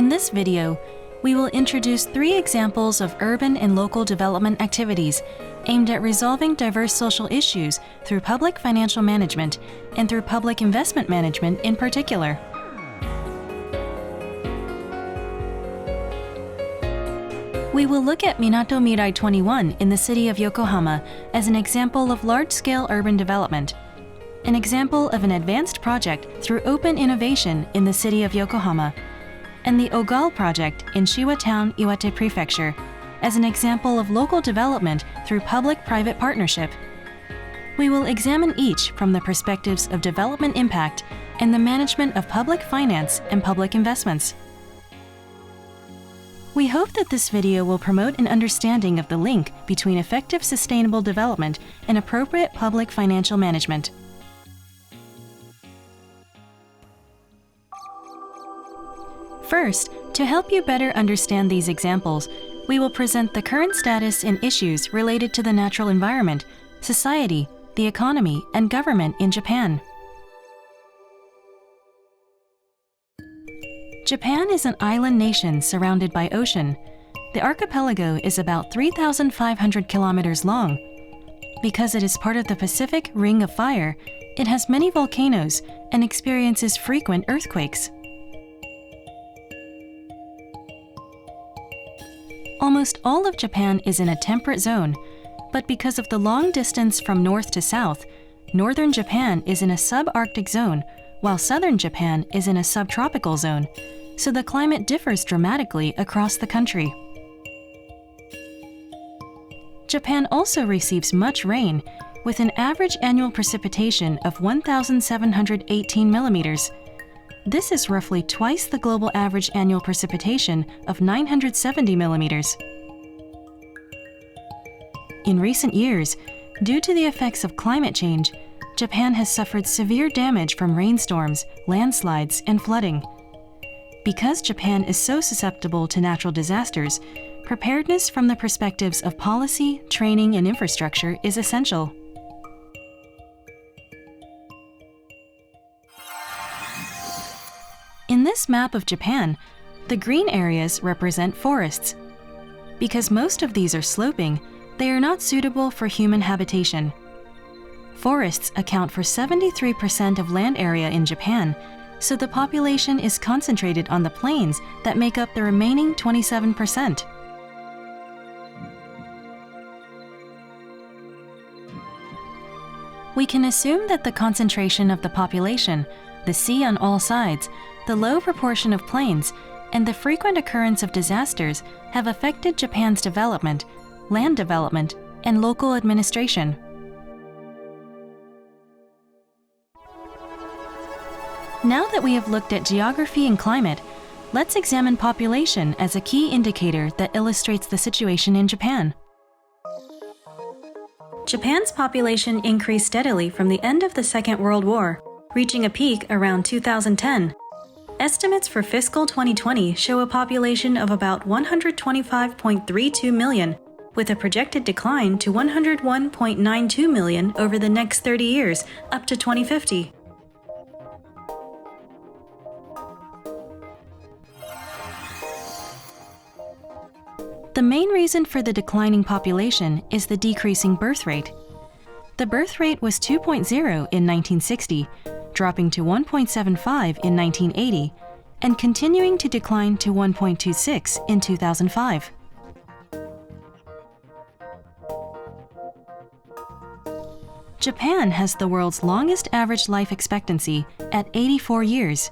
In this video, we will introduce 3 examples of urban and local development activities aimed at resolving diverse social issues through public financial management and through public investment management in particular. We will look at Minato Mirai 21 in the city of Yokohama as an example of large-scale urban development, an example of an advanced project through open innovation in the city of Yokohama, and the OGAL project in Shiwa town, Iwate Prefecture, as an example of local development through public-private partnership. We will examine each from the perspectives of development impact and the management of public finance and public investments. We hope that this video will promote an understanding of the link between effective sustainable development and appropriate public financial management. First, to help you better understand these examples, we will present the current status and issues related to the natural environment, society, the economy, and government in Japan. Japan is an island nation surrounded by ocean. The archipelago is about 3,500 kilometers long. Because it is part of the Pacific Ring of Fire, it has many volcanoes and experiences frequent earthquakes. Almost all of Japan is in a temperate zone, but because of the long distance from north to south, northern Japan is in a subarctic zone, while southern Japan is in a subtropical zone, so the climate differs dramatically across the country. Japan also receives much rain, with an average annual precipitation of 1,718 millimeters. This is roughly twice the global average annual precipitation of 970 millimeters. In recent years, due to the effects of climate change, Japan has suffered severe damage from rainstorms, landslides, and flooding. Because Japan is so susceptible to natural disasters, preparedness from the perspectives of policy, training, and infrastructure is essential. In this map of Japan, the green areas represent forests. Because most of these are sloping, they are not suitable for human habitation. Forests account for 73% of land area in Japan, so the population is concentrated on the plains that make up the remaining 27%. We can assume that the concentration of the population, the sea on all sides, the low proportion of plains, and the frequent occurrence of disasters have affected Japan's development, land development, and local administration. Now that we have looked at geography and climate, let's examine population as a key indicator that illustrates the situation in Japan. Japan's population increased steadily from the end of the Second World War, reaching a peak around 2010. Estimates for fiscal 2020 show a population of about 125.32 million, with a projected decline to 101.92 million over the next 30 years, up to 2050. The main reason for the declining population is the decreasing birth rate. The birth rate was 2.0 in 1960, dropping to 1.75 in 1980, and continuing to decline to 1.26 in 2005. Japan has the world's longest average life expectancy at 84 years.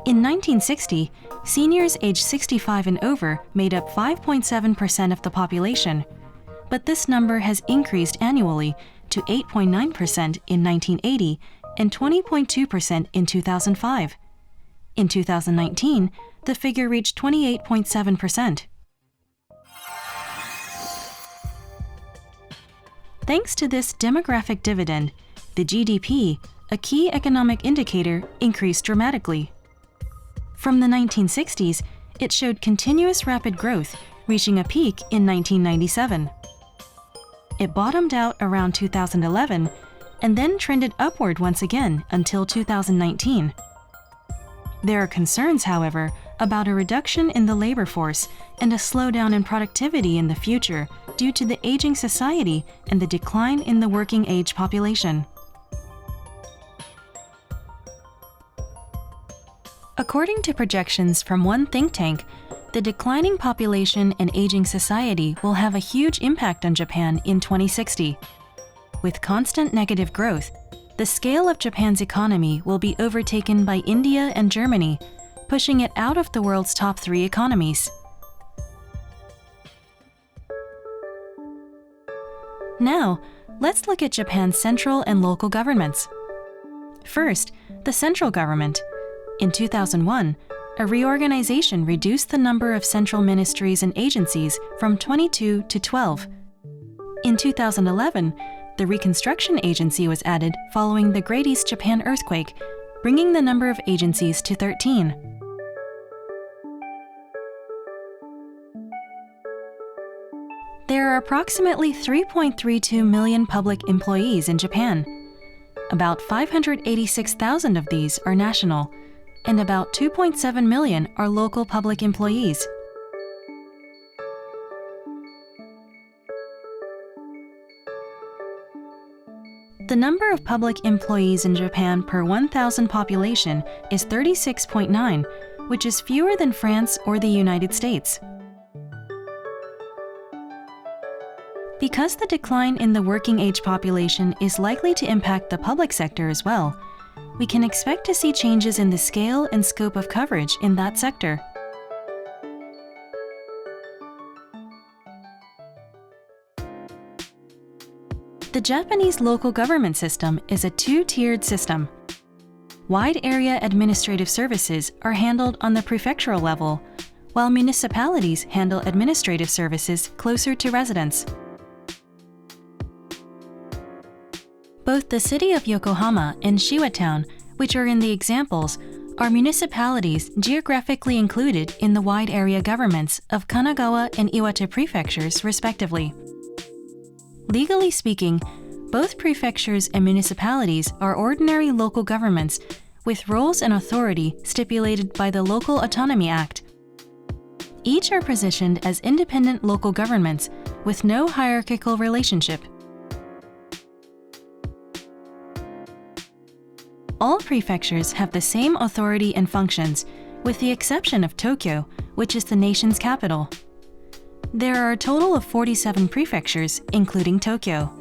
In 1960, seniors aged 65 and over made up 5.7% of the population, but this number has increased annually to 8.9% in 1980 and 20.2% in 2005. In 2019, the figure reached 28.7%. Thanks to this demographic dividend, the GDP, a key economic indicator, increased dramatically. From the 1960s, it showed continuous rapid growth, reaching a peak in 1997. It bottomed out around 2011 and then trended upward once again until 2019. There are concerns, however, about a reduction in the labor force and a slowdown in productivity in the future due to the aging society and the decline in the working age population. According to projections from one think tank, the declining population and aging society will have a huge impact on Japan in 2060. With constant negative growth, the scale of Japan's economy will be overtaken by India and Germany, pushing it out of the world's top 3 economies. Now, let's look at Japan's central and local governments. First, the central government. In 2001, a reorganization reduced the number of central ministries and agencies from 22 to 12. In 2011, the Reconstruction Agency was added following the Great East Japan earthquake, bringing the number of agencies to 13. There are approximately 3.32 million public employees in Japan. About 586,000 of these are national, and about 2.7 million are local public employees. The number of public employees in Japan per 1,000 population is 36.9, which is fewer than France or the United States. Because the decline in the working age population is likely to impact the public sector as well, we can expect to see changes in the scale and scope of coverage in that sector. The Japanese local government system is a 2-tiered system. Wide area administrative services are handled on the prefectural level, while municipalities handle administrative services closer to residents. Both the City of Yokohama and Shiwa Town, which are in the examples, are municipalities geographically included in the wide area governments of Kanagawa and Iwate prefectures, respectively. Legally speaking, both prefectures and municipalities are ordinary local governments with roles and authority stipulated by the Local Autonomy Act. Each are positioned as independent local governments with no hierarchical relationship. All prefectures have the same authority and functions, with the exception of Tokyo, which is the nation's capital. There are a total of 47 prefectures, including Tokyo.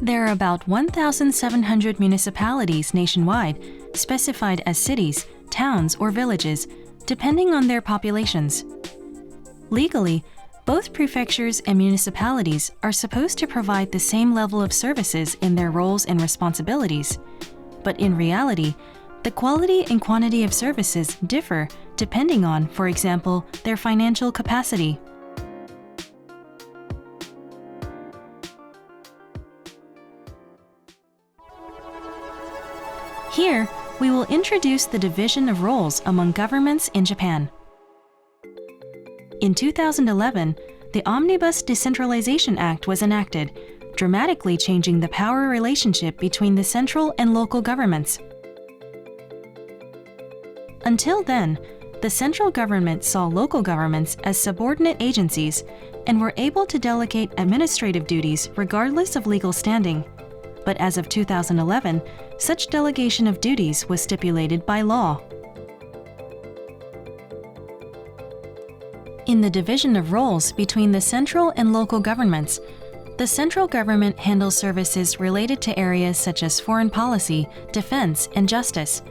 There are about 1,700 municipalities nationwide, specified as cities, towns, or villages, depending on their populations. Legally, both prefectures and municipalities are supposed to provide the same level of services in their roles and responsibilities. But in reality, the quality and quantity of services differ depending on, for example, their financial capacity. Here, we will introduce the division of roles among governments in Japan. In 2011, the Omnibus Decentralization Act was enacted, dramatically changing the power relationship between the central and local governments. Until then, the central government saw local governments as subordinate agencies and were able to delegate administrative duties regardless of legal standing. But as of 2011, such delegation of duties was stipulated by law. In the division of roles between the central and local governments, the central government handles services related to areas such as foreign policy, defense, and justice,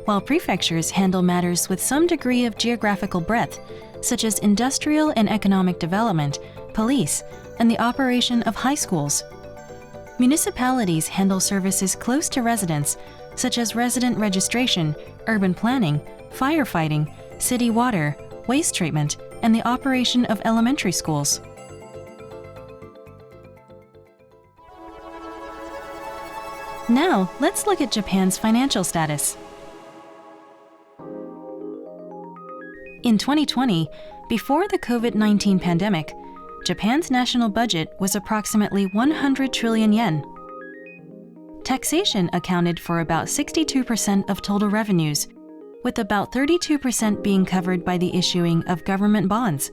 while prefectures handle matters with some degree of geographical breadth, such as industrial and economic development, police, and the operation of high schools. Municipalities handle services close to residents, such as resident registration, urban planning, firefighting, city water, waste treatment, and the operation of elementary schools. Now, let's look at Japan's financial status. In 2020, before the COVID-19 pandemic, Japan's national budget was approximately 100 trillion yen. Taxation accounted for about 62% of total revenues, with about 32% being covered by the issuing of government bonds.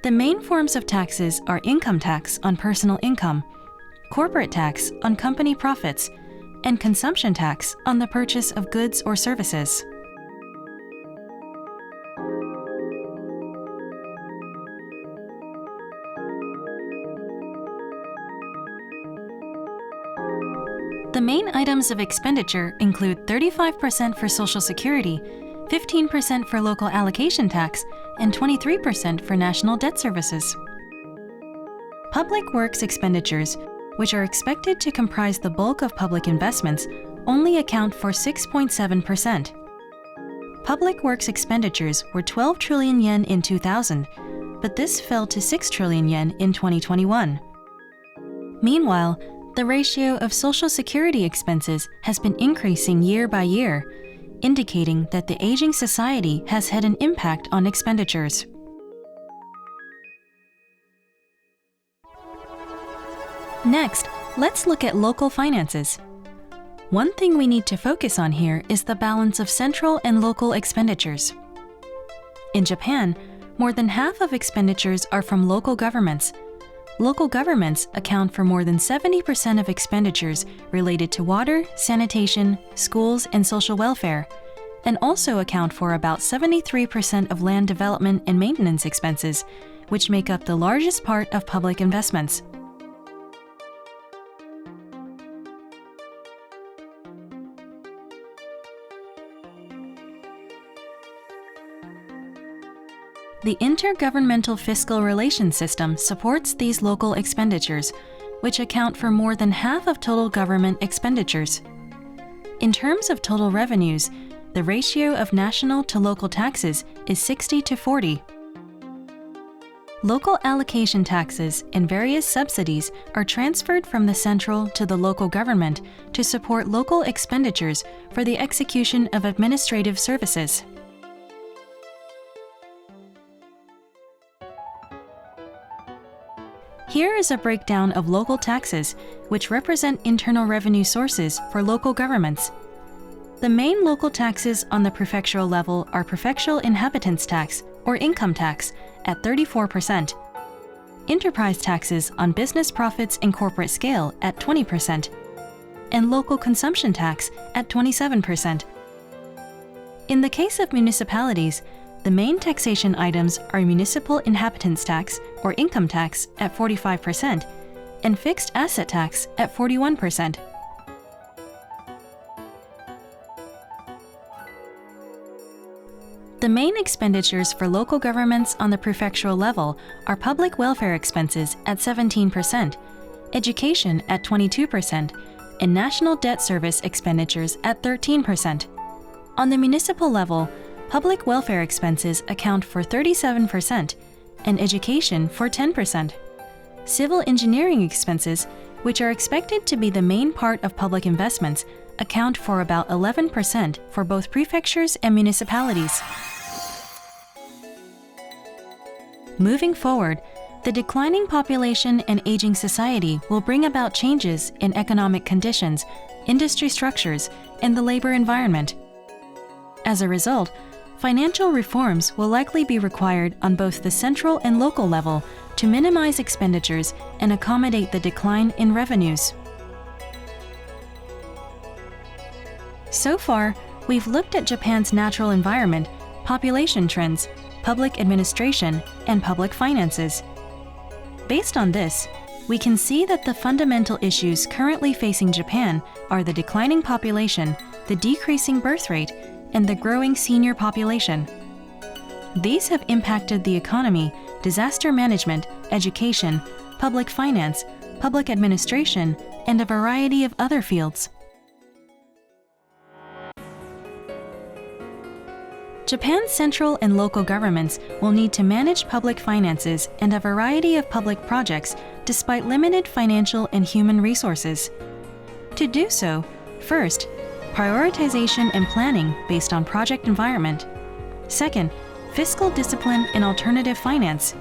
The main forms of taxes are income tax on personal income, corporate tax on company profits, and consumption tax on the purchase of goods or services. The main items of expenditure include 35% for Social Security, 15% for local allocation tax, and 23% for national debt services. Public works expenditures, which are expected to comprise the bulk of public investments, only account for 6.7%. Public works expenditures were 12 trillion yen in 2000, but this fell to 6 trillion yen in 2021. Meanwhile, the ratio of Social Security expenses has been increasing year by year, indicating that the aging society has had an impact on expenditures. Next, let's look at local finances. One thing we need to focus on here is the balance of central and local expenditures. In Japan, more than half of expenditures are from local governments. Local governments account for more than 70% of expenditures related to water, sanitation, schools, and social welfare, and also account for about 73% of land development and maintenance expenses, which make up the largest part of public investments. The Intergovernmental Fiscal Relations System supports these local expenditures, which account for more than half of total government expenditures. In terms of total revenues, the ratio of national to local taxes is 60-40. Local allocation taxes and various subsidies are transferred from the central to the local government to support local expenditures for the execution of administrative services. Here is a breakdown of local taxes, which represent internal revenue sources for local governments. The main local taxes on the prefectural level are prefectural inhabitants tax, or income tax, at 34%, enterprise taxes on business profits and corporate scale at 20%, and local consumption tax at 27%. In the case of municipalities, the main taxation items are municipal inhabitants tax, or income tax, at 45%, and fixed asset tax at 41%. The main expenditures for local governments on the prefectural level are public welfare expenses at 17%, education at 22%, and national debt service expenditures at 13%. On the municipal level, public welfare expenses account for 37% and education for 10%. Civil engineering expenses, which are expected to be the main part of public investments, account for about 11% for both prefectures and municipalities. Moving forward, the declining population and aging society will bring about changes in economic conditions, industry structures, and the labor environment. As a result, financial reforms will likely be required on both the central and local level to minimize expenditures and accommodate the decline in revenues. So far, we've looked at Japan's natural environment, population trends, public administration, and public finances. Based on this, we can see that the fundamental issues currently facing Japan are the declining population, the decreasing birth rate, and the growing senior population. These have impacted the economy, disaster management, education, public finance, public administration, and a variety of other fields. Japan's central and local governments will need to manage public finances and a variety of public projects despite limited financial and human resources. To do so, first, prioritization and planning based on project environment. Second, fiscal discipline and alternative finance.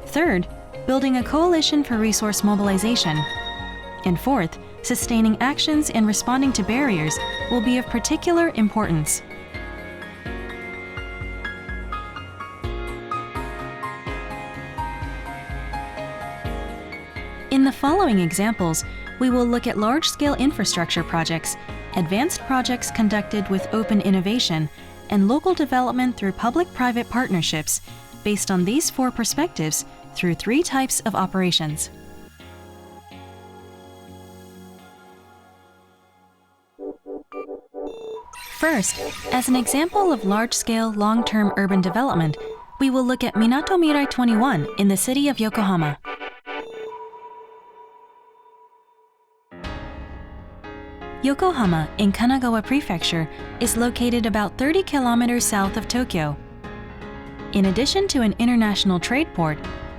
Third, building a coalition for resource mobilization. And fourth, sustaining actions and responding to barriers will be of particular importance. In the following examples, we will look at large-scale infrastructure projects, advanced projects conducted with open innovation, and local development through public-private partnerships, based on these four perspectives through three types of operations. First, as an example of large-scale, long-term urban development, we will look at Minato Mirai 21 in the city of Yokohama. Yokohama in Kanagawa Prefecture is located about 30 kilometers south of Tokyo. In addition to an international trade port,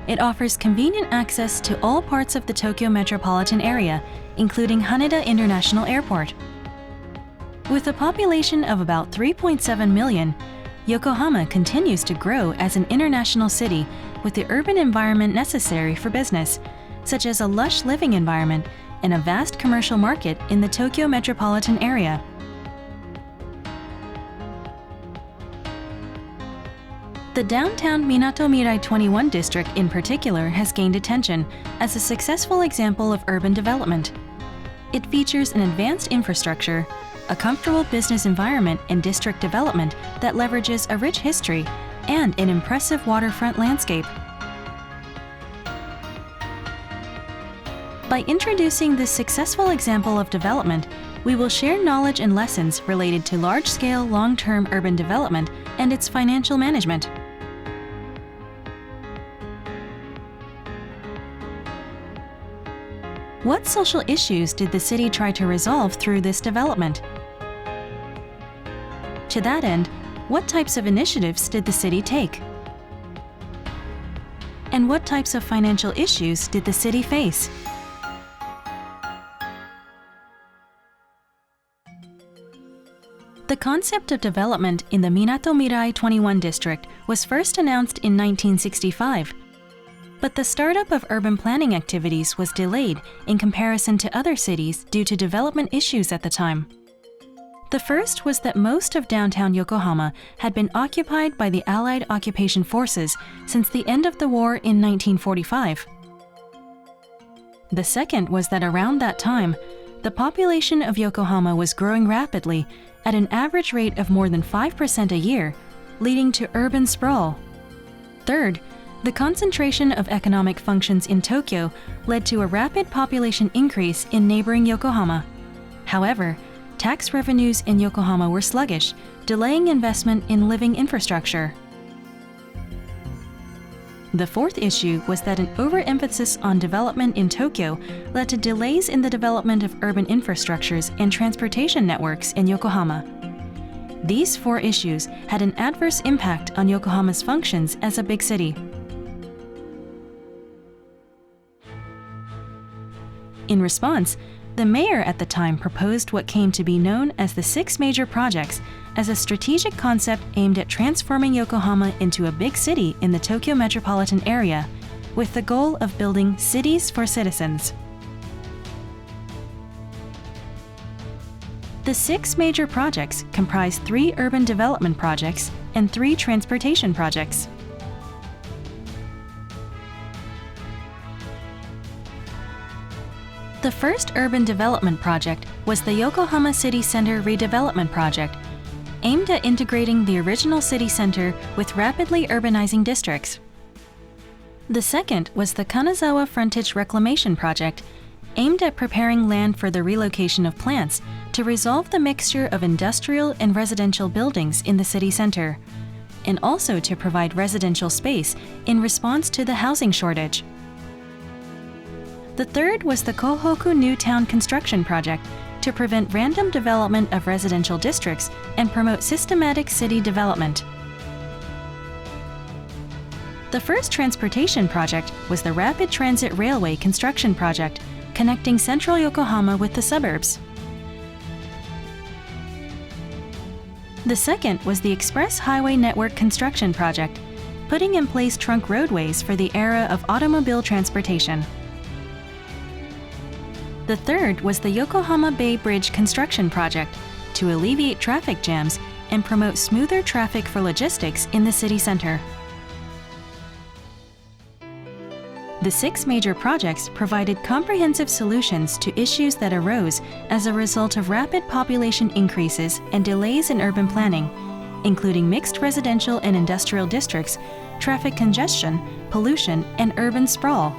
it offers convenient access to all parts of the Tokyo metropolitan area, including Haneda International Airport. With a population of about 3.7 million, Yokohama continues to grow as an international city with the urban environment necessary for business, such as a lush living environment and a vast commercial market in the Tokyo metropolitan area. The downtown Minato Mirai 21 district in particular has gained attention as a successful example of urban development. It features an advanced infrastructure, a comfortable business environment and district development that leverages a rich history, and an impressive waterfront landscape. By introducing this successful example of development, we will share knowledge and lessons related to large-scale, long-term urban development and its financial management. What social issues did the city try to resolve through this development? To that end, what types of initiatives did the city take? And what types of financial issues did the city face? The concept of development in the Minato Mirai 21 district was first announced in 1965. But the startup of urban planning activities was delayed in comparison to other cities due to development issues at the time. The first was that most of downtown Yokohama had been occupied by the Allied occupation forces since the end of the war in 1945. The second was that around that time, the population of Yokohama was growing rapidly at an average rate of more than 5% a year, leading to urban sprawl. Third, the concentration of economic functions in Tokyo led to a rapid population increase in neighboring Yokohama. However, tax revenues in Yokohama were sluggish, delaying investment in living infrastructure. The fourth issue was that an overemphasis on development in Tokyo led to delays in the development of urban infrastructures and transportation networks in Yokohama. These four issues had an adverse impact on Yokohama's functions as a big city. In response, the mayor at the time proposed what came to be known as the 6 major projects as a strategic concept aimed at transforming Yokohama into a big city in the Tokyo metropolitan area, with the goal of building cities for citizens. The 6 major projects comprise 3 urban development projects and 3 transportation projects. The first urban development project was the Yokohama City Center Redevelopment Project, aimed at integrating the original city center with rapidly urbanizing districts. The second was the Kanazawa Frontage Reclamation Project, aimed at preparing land for the relocation of plants to resolve the mixture of industrial and residential buildings in the city center, and also to provide residential space in response to the housing shortage. The third was the Kohoku New Town Construction Project to prevent random development of residential districts and promote systematic city development. The first transportation project was the Rapid Transit Railway Construction Project, connecting central Yokohama with the suburbs. The second was the Express Highway Network Construction Project, putting in place trunk roadways for the era of automobile transportation. The third was the Yokohama Bay Bridge Construction Project, to alleviate traffic jams and promote smoother traffic for logistics in the city center. The 6 major projects provided comprehensive solutions to issues that arose as a result of rapid population increases and delays in urban planning, including mixed residential and industrial districts, traffic congestion, pollution, and urban sprawl.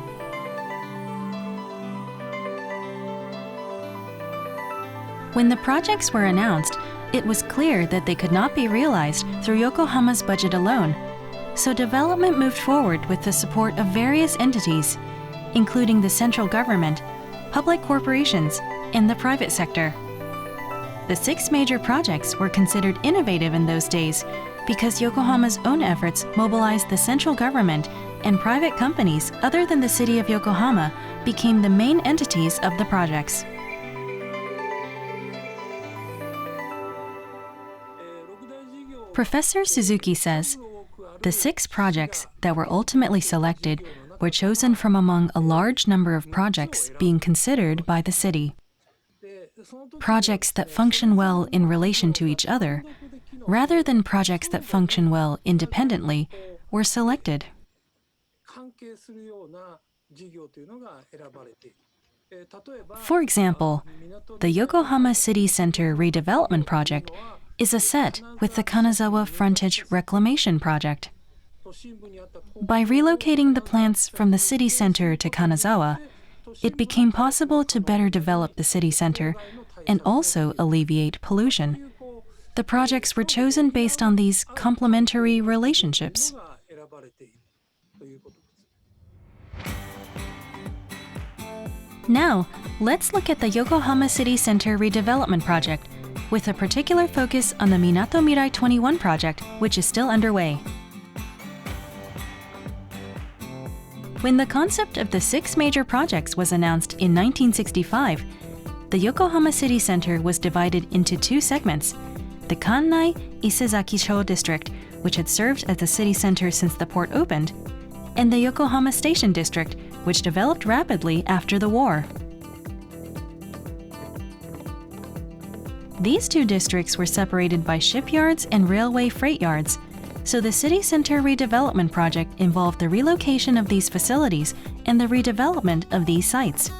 When the projects were announced, it was clear that they could not be realized through Yokohama's budget alone, so development moved forward with the support of various entities, including the central government, public corporations, and the private sector. The 6 major projects were considered innovative in those days because Yokohama's own efforts mobilized the central government, and private companies other than the City of Yokohama became the main entities of the projects. Professor Suzuki says, the 6 projects that were ultimately selected were chosen from among a large number of projects being considered by the city. Projects that function well in relation to each other, rather than projects that function well independently, were selected. For example, the Yokohama City Center redevelopment project is a set with the Kanazawa Frontage Reclamation Project. By relocating the plants from the city center to Kanazawa, it became possible to better develop the city center and also alleviate pollution. The projects were chosen based on these complementary relationships. Now, let's look at the Yokohama City Center redevelopment project, with a particular focus on the Minato Mirai 21 project, which is still underway. When the concept of the 6 major projects was announced in 1965, the Yokohama City Center was divided into 2 segments: the Kannai Isezaki-sho district, which had served as the city center since the port opened, and the Yokohama Station district, which developed rapidly after the war. These 2 districts were separated by shipyards and railway freight yards, so the city center redevelopment project involved the relocation of these facilities and the redevelopment of these sites.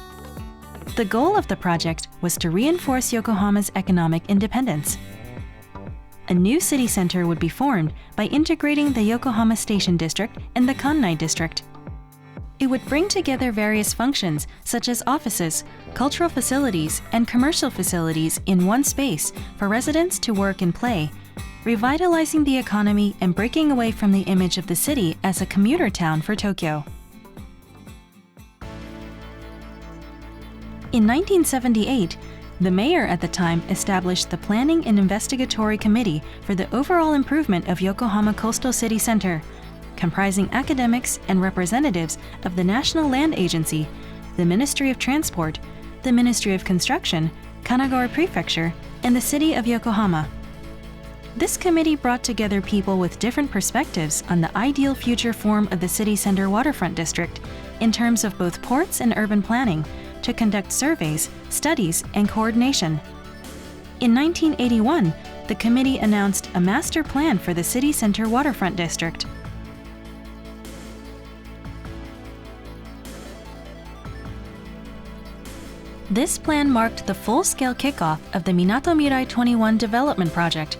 The goal of the project was to reinforce Yokohama's economic independence. A new city center would be formed by integrating the Yokohama Station district and the Kannai district. It would bring together various functions such as offices, cultural facilities, and commercial facilities in one space for residents to work and play, revitalizing the economy and breaking away from the image of the city as a commuter town for Tokyo. In 1978, the mayor at the time established the Planning and Investigatory Committee for the overall improvement of Yokohama Coastal City Center, comprising academics and representatives of the National Land Agency, the Ministry of Transport, the Ministry of Construction, Kanagawa Prefecture, and the City of Yokohama. This committee brought together people with different perspectives on the ideal future form of the city center waterfront district in terms of both ports and urban planning to conduct surveys, studies, and coordination. In 1981, the committee announced a master plan for the city center waterfront district. This plan marked the full-scale kickoff of the Minato Mirai 21 development project.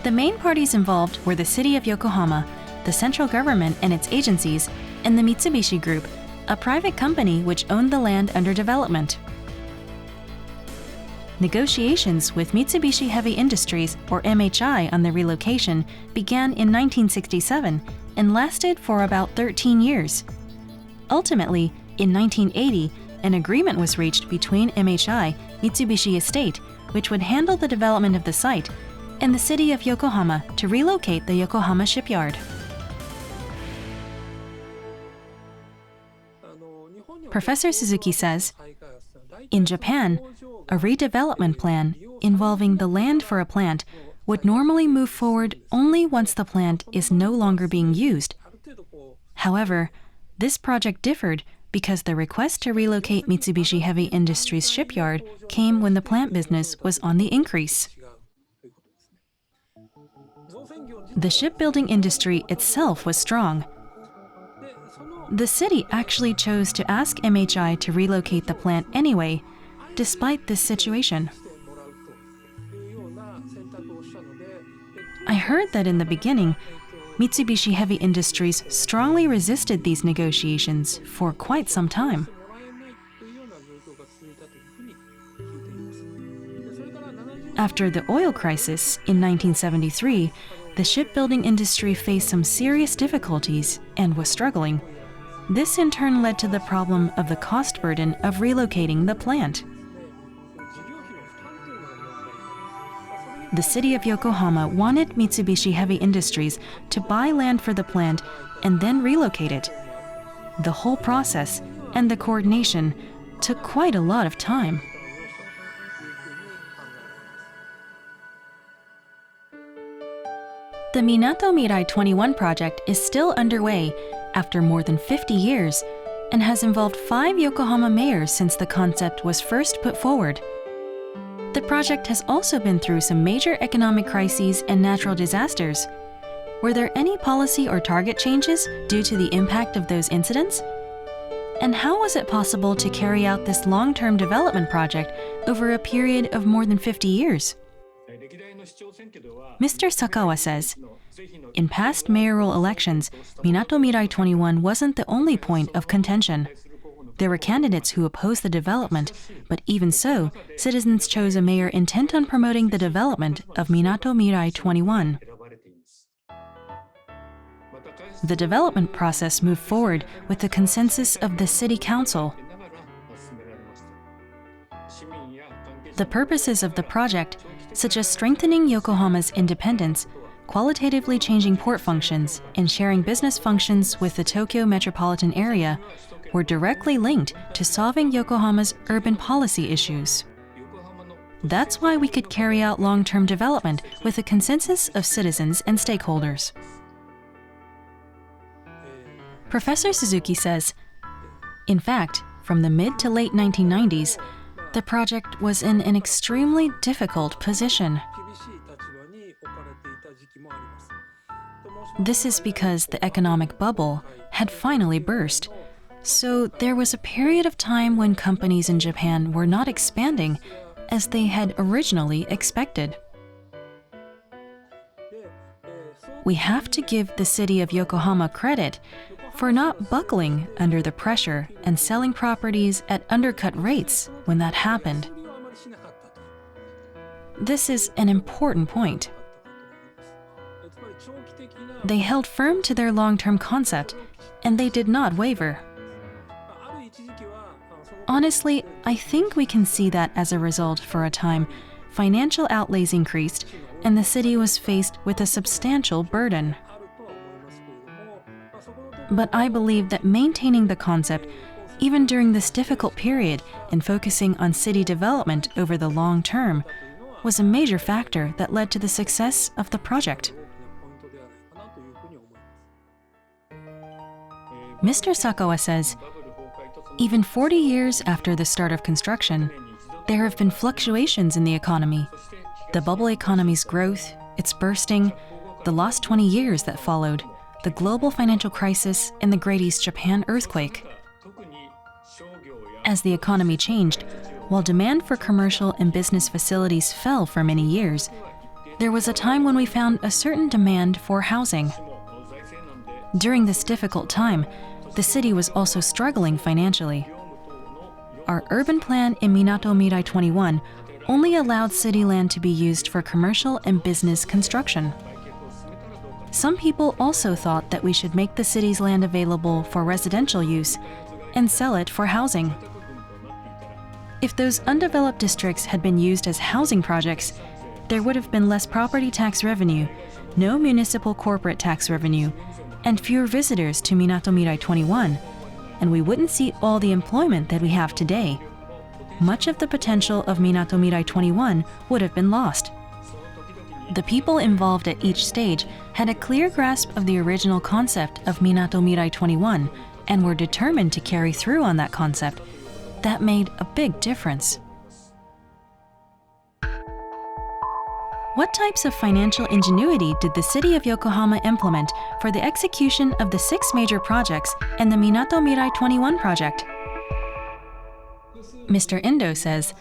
The main parties involved were the City of Yokohama, the central government and its agencies, and the Mitsubishi Group, a private company which owned the land under development. Negotiations with Mitsubishi Heavy Industries, or MHI, on the relocation began in 1967 and lasted for about 13 years. Ultimately, in 1980, an agreement was reached between MHI, Mitsubishi Estate, which would handle the development of the site, and the City of Yokohama to relocate the Yokohama shipyard. Professor Suzuki says, in Japan, a redevelopment plan involving the land for a plant would normally move forward only once the plant is no longer being used. However, this project differed because the request to relocate Mitsubishi Heavy Industries shipyard came when the plant business was on the increase. The shipbuilding industry itself was strong. The city actually chose to ask MHI to relocate the plant anyway, despite this situation. I heard that in the beginning, Mitsubishi Heavy Industries strongly resisted these negotiations for quite some time. After the oil crisis in 1973, the shipbuilding industry faced some serious difficulties and was struggling. This in turn led to the problem of the cost burden of relocating the plant. The city of Yokohama wanted Mitsubishi Heavy Industries to buy land for the plant and then relocate it. The whole process and the coordination took quite a lot of time. The Minato Mirai 21 project is still underway after more than 50 years and has involved 5 Yokohama mayors since the concept was first put forward. The project has also been through some major economic crises and natural disasters. Were there any policy or target changes due to the impact of those incidents? And how was it possible to carry out this long-term development project over a period of more than 50 years? Mr. Sakawa says, in past mayoral elections, Minato Mirai 21 wasn't the only point of contention. There were candidates who opposed the development, but even so, citizens chose a mayor intent on promoting the development of Minato Mirai 21. The development process moved forward with the consensus of the City Council. The purposes of the project, such as strengthening Yokohama's independence, qualitatively changing port functions, and sharing business functions with the Tokyo metropolitan area, were directly linked to solving Yokohama's urban policy issues. That's why we could carry out long-term development with a consensus of citizens and stakeholders. Professor Suzuki says, in fact, from the mid to late 1990s, the project was in an extremely difficult position. This is because the economic bubble had finally burst. So there was a period of time when companies in Japan were not expanding as they had originally expected. We have to give the city of Yokohama credit for not buckling under the pressure and selling properties at undercut rates when that happened. This is an important point. They held firm to their long-term concept, and they did not waver. Honestly, I think we can see that as a result, for a time, financial outlays increased, and the city was faced with a substantial burden. But I believe that maintaining the concept, even during this difficult period, and focusing on city development over the long term, was a major factor that led to the success of the project. Mr. Sakawa says, even 40 years after the start of construction, there have been fluctuations in the economy. The bubble economy's growth, its bursting, the lost 20 years that followed, the global financial crisis, and the Great East Japan earthquake. As the economy changed, while demand for commercial and business facilities fell for many years, there was a time when we found a certain demand for housing. During this difficult time, the city was also struggling financially. Our urban plan in Minato Mirai 21 only allowed city land to be used for commercial and business construction. Some people also thought that we should make the city's land available for residential use and sell it for housing. If those undeveloped districts had been used as housing projects, there would have been less property tax revenue, no municipal corporate tax revenue, and fewer visitors to Minato Mirai 21, and we wouldn't see all the employment that we have today. Much of the potential of Minato Mirai 21 would have been lost. The people involved at each stage had a clear grasp of the original concept of Minato Mirai 21 and were determined to carry through on that concept. That made a big difference. What types of financial ingenuity did the City of Yokohama implement for the execution of the 6 major projects and the Minato Mirai 21 project? Mr. Indo says,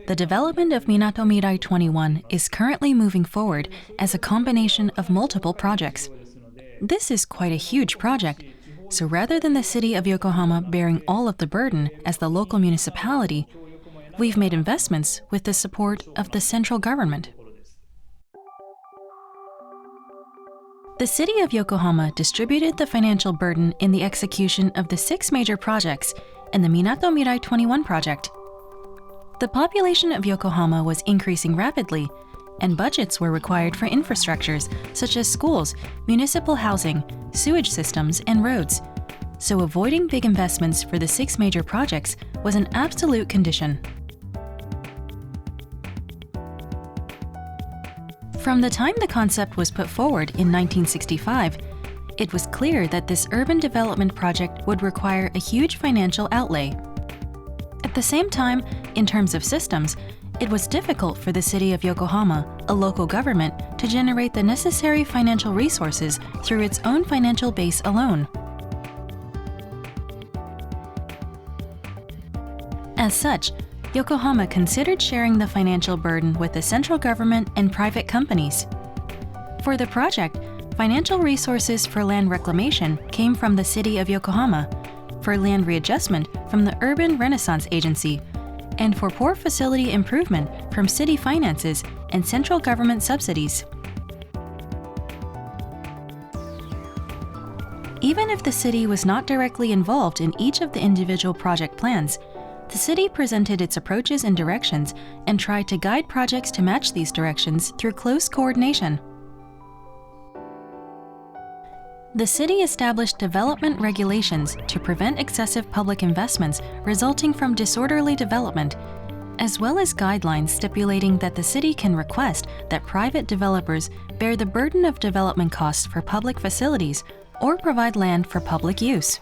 the development of Minato Mirai 21 is currently moving forward as a combination of multiple projects. This is quite a huge project, so rather than the City of Yokohama bearing all of the burden as the local municipality, we've made investments with the support of the central government. The City of Yokohama distributed the financial burden in the execution of the 6 major projects and the Minato Mirai 21 project. The population of Yokohama was increasing rapidly, and budgets were required for infrastructures such as schools, municipal housing, sewage systems, and roads. So avoiding big investments for the 6 major projects was an absolute condition. From the time the concept was put forward in 1965, it was clear that this urban development project would require a huge financial outlay. At the same time, in terms of systems, it was difficult for the City of Yokohama, a local government, to generate the necessary financial resources through its own financial base alone. As such, Yokohama considered sharing the financial burden with the central government and private companies. For the project, financial resources for land reclamation came from the City of Yokohama, for land readjustment from the Urban Renaissance Agency, and for poor facility improvement from city finances and central government subsidies. Even if the city was not directly involved in each of the individual project plans, the city presented its approaches and directions and tried to guide projects to match these directions through close coordination. The city established development regulations to prevent excessive public investments resulting from disorderly development, as well as guidelines stipulating that the city can request that private developers bear the burden of development costs for public facilities or provide land for public use.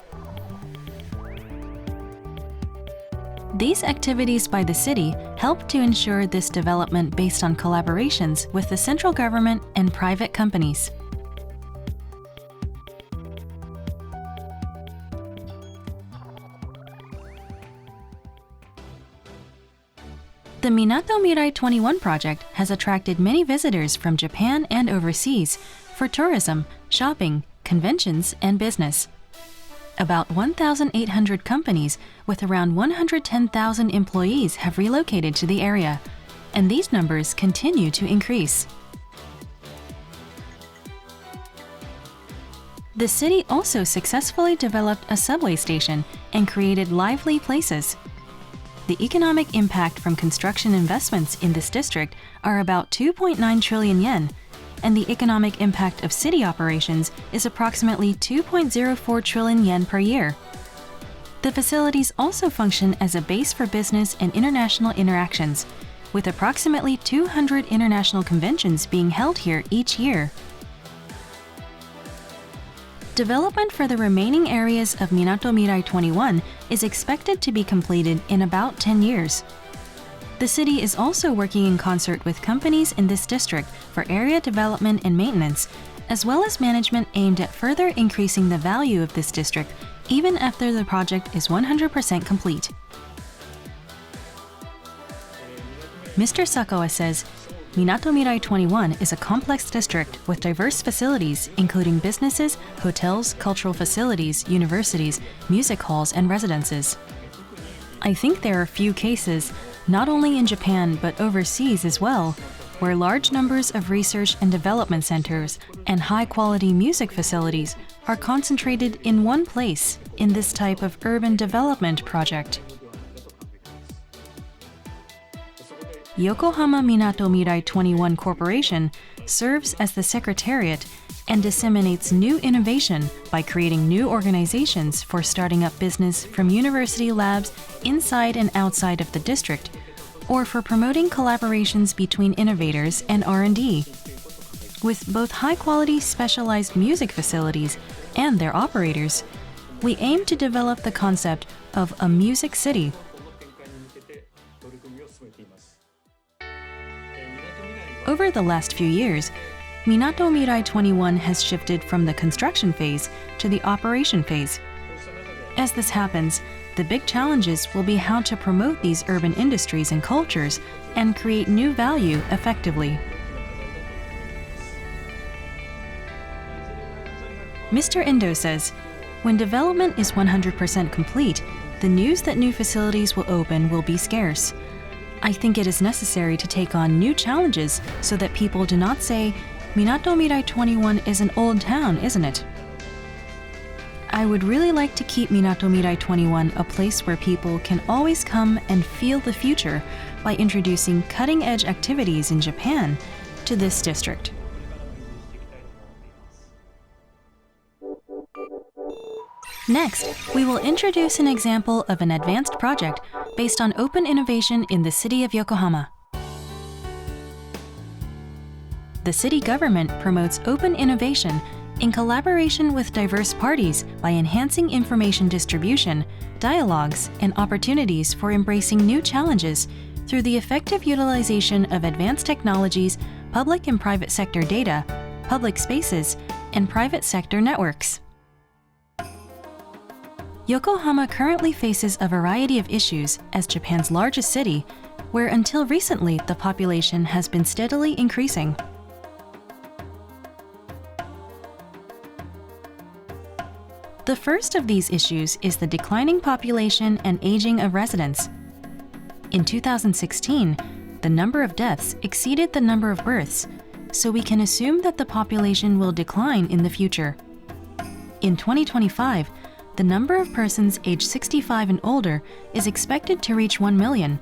These activities by the city helped to ensure this development based on collaborations with the central government and private companies. The Minato Mirai 21 project has attracted many visitors from Japan and overseas for tourism, shopping, conventions, and business. About 1,800 companies with around 110,000 employees have relocated to the area, and these numbers continue to increase. The city also successfully developed a subway station and created lively places. The economic impact from construction investments in this district are about 2.9 trillion yen, and the economic impact of city operations is approximately 2.04 trillion yen per year. The facilities also function as a base for business and international interactions, with approximately 200 international conventions being held here each year. Development for the remaining areas of Minato Mirai 21 is expected to be completed in about 10 years. The city is also working in concert with companies in this district for area development and maintenance, as well as management aimed at further increasing the value of this district even after the project is 100% complete. Mr. Sakawa says, Minato Mirai 21 is a complex district with diverse facilities including businesses, hotels, cultural facilities, universities, music halls, and residences. I think there are few cases, not only in Japan but overseas as well, where large numbers of research and development centers and high-quality music facilities are concentrated in one place in this type of urban development project. Yokohama Minato Mirai 21 Corporation serves as the secretariat and disseminates new innovation by creating new organizations for starting up business from university labs inside and outside of the district, or for promoting collaborations between innovators and R&D. With both high-quality specialized music facilities and their operators, we aim to develop the concept of a music city. over the last few years, Minato Mirai 21 has shifted from the construction phase to the operation phase. As this happens, the big challenges will be how to promote these urban industries and cultures and create new value effectively. Mr. Endo says, when development is 100% complete, the news that new facilities will open will be scarce. I think it is necessary to take on new challenges so that people do not say, Minato Mirai 21 is an old town, isn't it? I would really like to keep Minato Mirai 21 a place where people can always come and feel the future by introducing cutting-edge activities in Japan to this district. Next, we will introduce an example of an advanced project based on open innovation in the city of Yokohama. The city government promotes open innovation in collaboration with diverse parties by enhancing information distribution, dialogues, and opportunities for embracing new challenges through the effective utilization of advanced technologies, public and private sector data, public spaces, and private sector networks. Yokohama currently faces a variety of issues as Japan's largest city, where until recently the population has been steadily increasing. The first of these issues is the declining population and aging of residents. In 2016, the number of deaths exceeded the number of births, so we can assume that the population will decline in the future. In 2025, the number of persons aged 65 and older is expected to reach 1 million,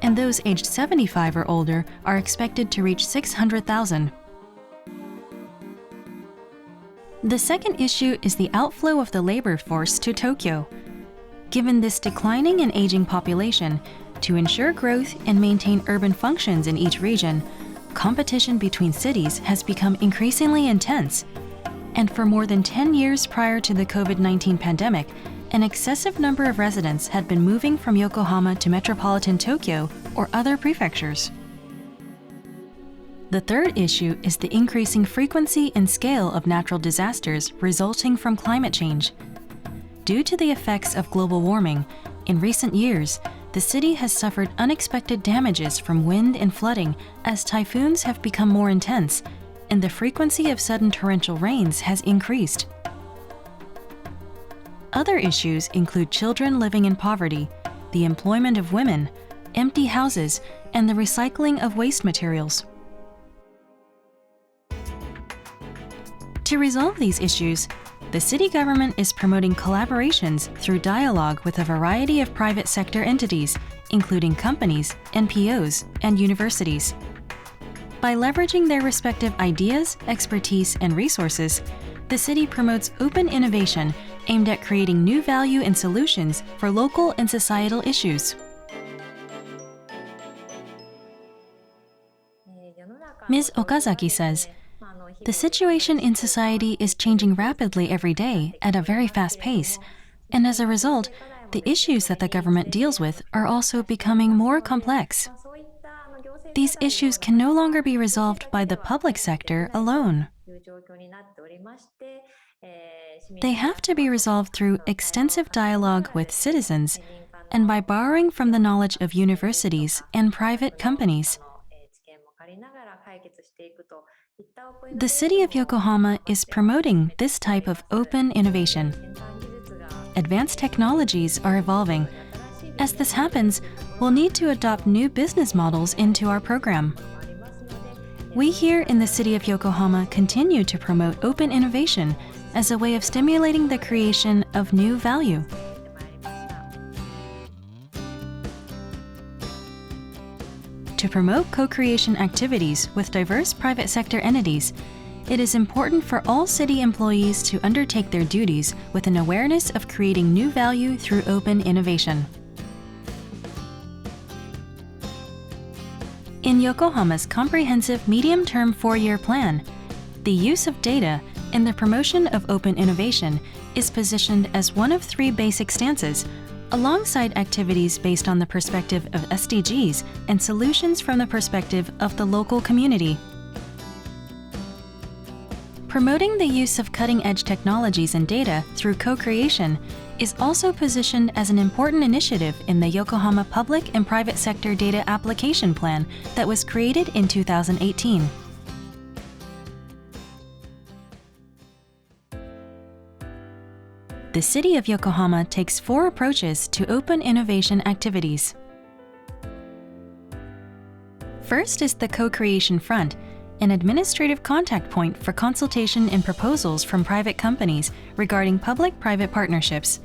and those aged 75 or older are expected to reach 600,000. The second issue is the outflow of the labor force to Tokyo. Given this declining and aging population, to ensure growth and maintain urban functions in each region, competition between cities has become increasingly intense. And for more than 10 years prior to the COVID-19 pandemic, an excessive number of residents had been moving from Yokohama to metropolitan Tokyo or other prefectures. The third issue is the increasing frequency and scale of natural disasters resulting from climate change. Due to the effects of global warming, in recent years, the city has suffered unexpected damages from wind and flooding as typhoons have become more intense, and the frequency of sudden torrential rains has increased. Other issues include children living in poverty, the employment of women, empty houses, and the recycling of waste materials. To resolve these issues, the city government is promoting collaborations through dialogue with a variety of private sector entities, including companies, NPOs, and universities. By leveraging their respective ideas, expertise, and resources, the city promotes open innovation aimed at creating new value and solutions for local and societal issues. Ms. Okazaki says, the situation in society is changing rapidly every day at a very fast pace, and as a result, the issues that the government deals with are also becoming more complex. These issues can no longer be resolved by the public sector alone. They have to be resolved through extensive dialogue with citizens and by borrowing from the knowledge of universities and private companies. The city of Yokohama is promoting this type of open innovation. Advanced technologies are evolving. As this happens, we'll need to adopt new business models into our program. We here in the city of Yokohama continue to promote open innovation as a way of stimulating the creation of new value. To promote co-creation activities with diverse private sector entities, it is important for all city employees to undertake their duties with an awareness of creating new value through open innovation. In Yokohama's comprehensive medium-term 4-year plan, the use of data and the promotion of open innovation is positioned as one of 3 basic stances alongside activities based on the perspective of SDGs and solutions from the perspective of the local community. Promoting the use of cutting-edge technologies and data through co-creation is also positioned as an important initiative in the Yokohama Public and Private Sector Data Application Plan that was created in 2018. The City of Yokohama takes 4 approaches to open innovation activities. First is the co-creation front, an administrative contact point for consultation and proposals from private companies regarding public-private partnerships.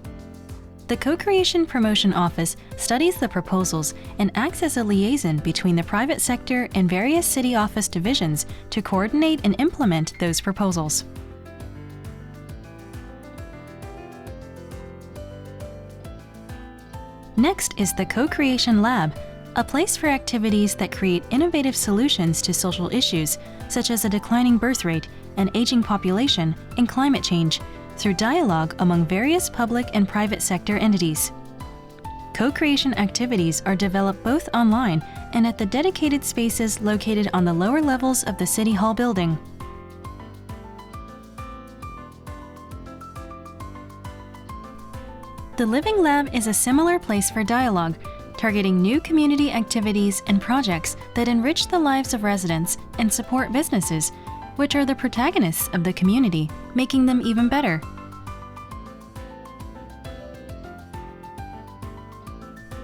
The Co-Creation Promotion Office studies the proposals and acts as a liaison between the private sector and various city office divisions to coordinate and implement those proposals. Next is the Co-Creation Lab, a place for activities that create innovative solutions to social issues, such as a declining birth rate, an aging population, and climate change, through dialogue among various public and private sector entities. Co-creation activities are developed both online and at the dedicated spaces located on the lower levels of the City Hall building. The Living Lab is a similar place for dialogue, targeting new community activities and projects that enrich the lives of residents and support businesses, which are the protagonists of the community, making them even better.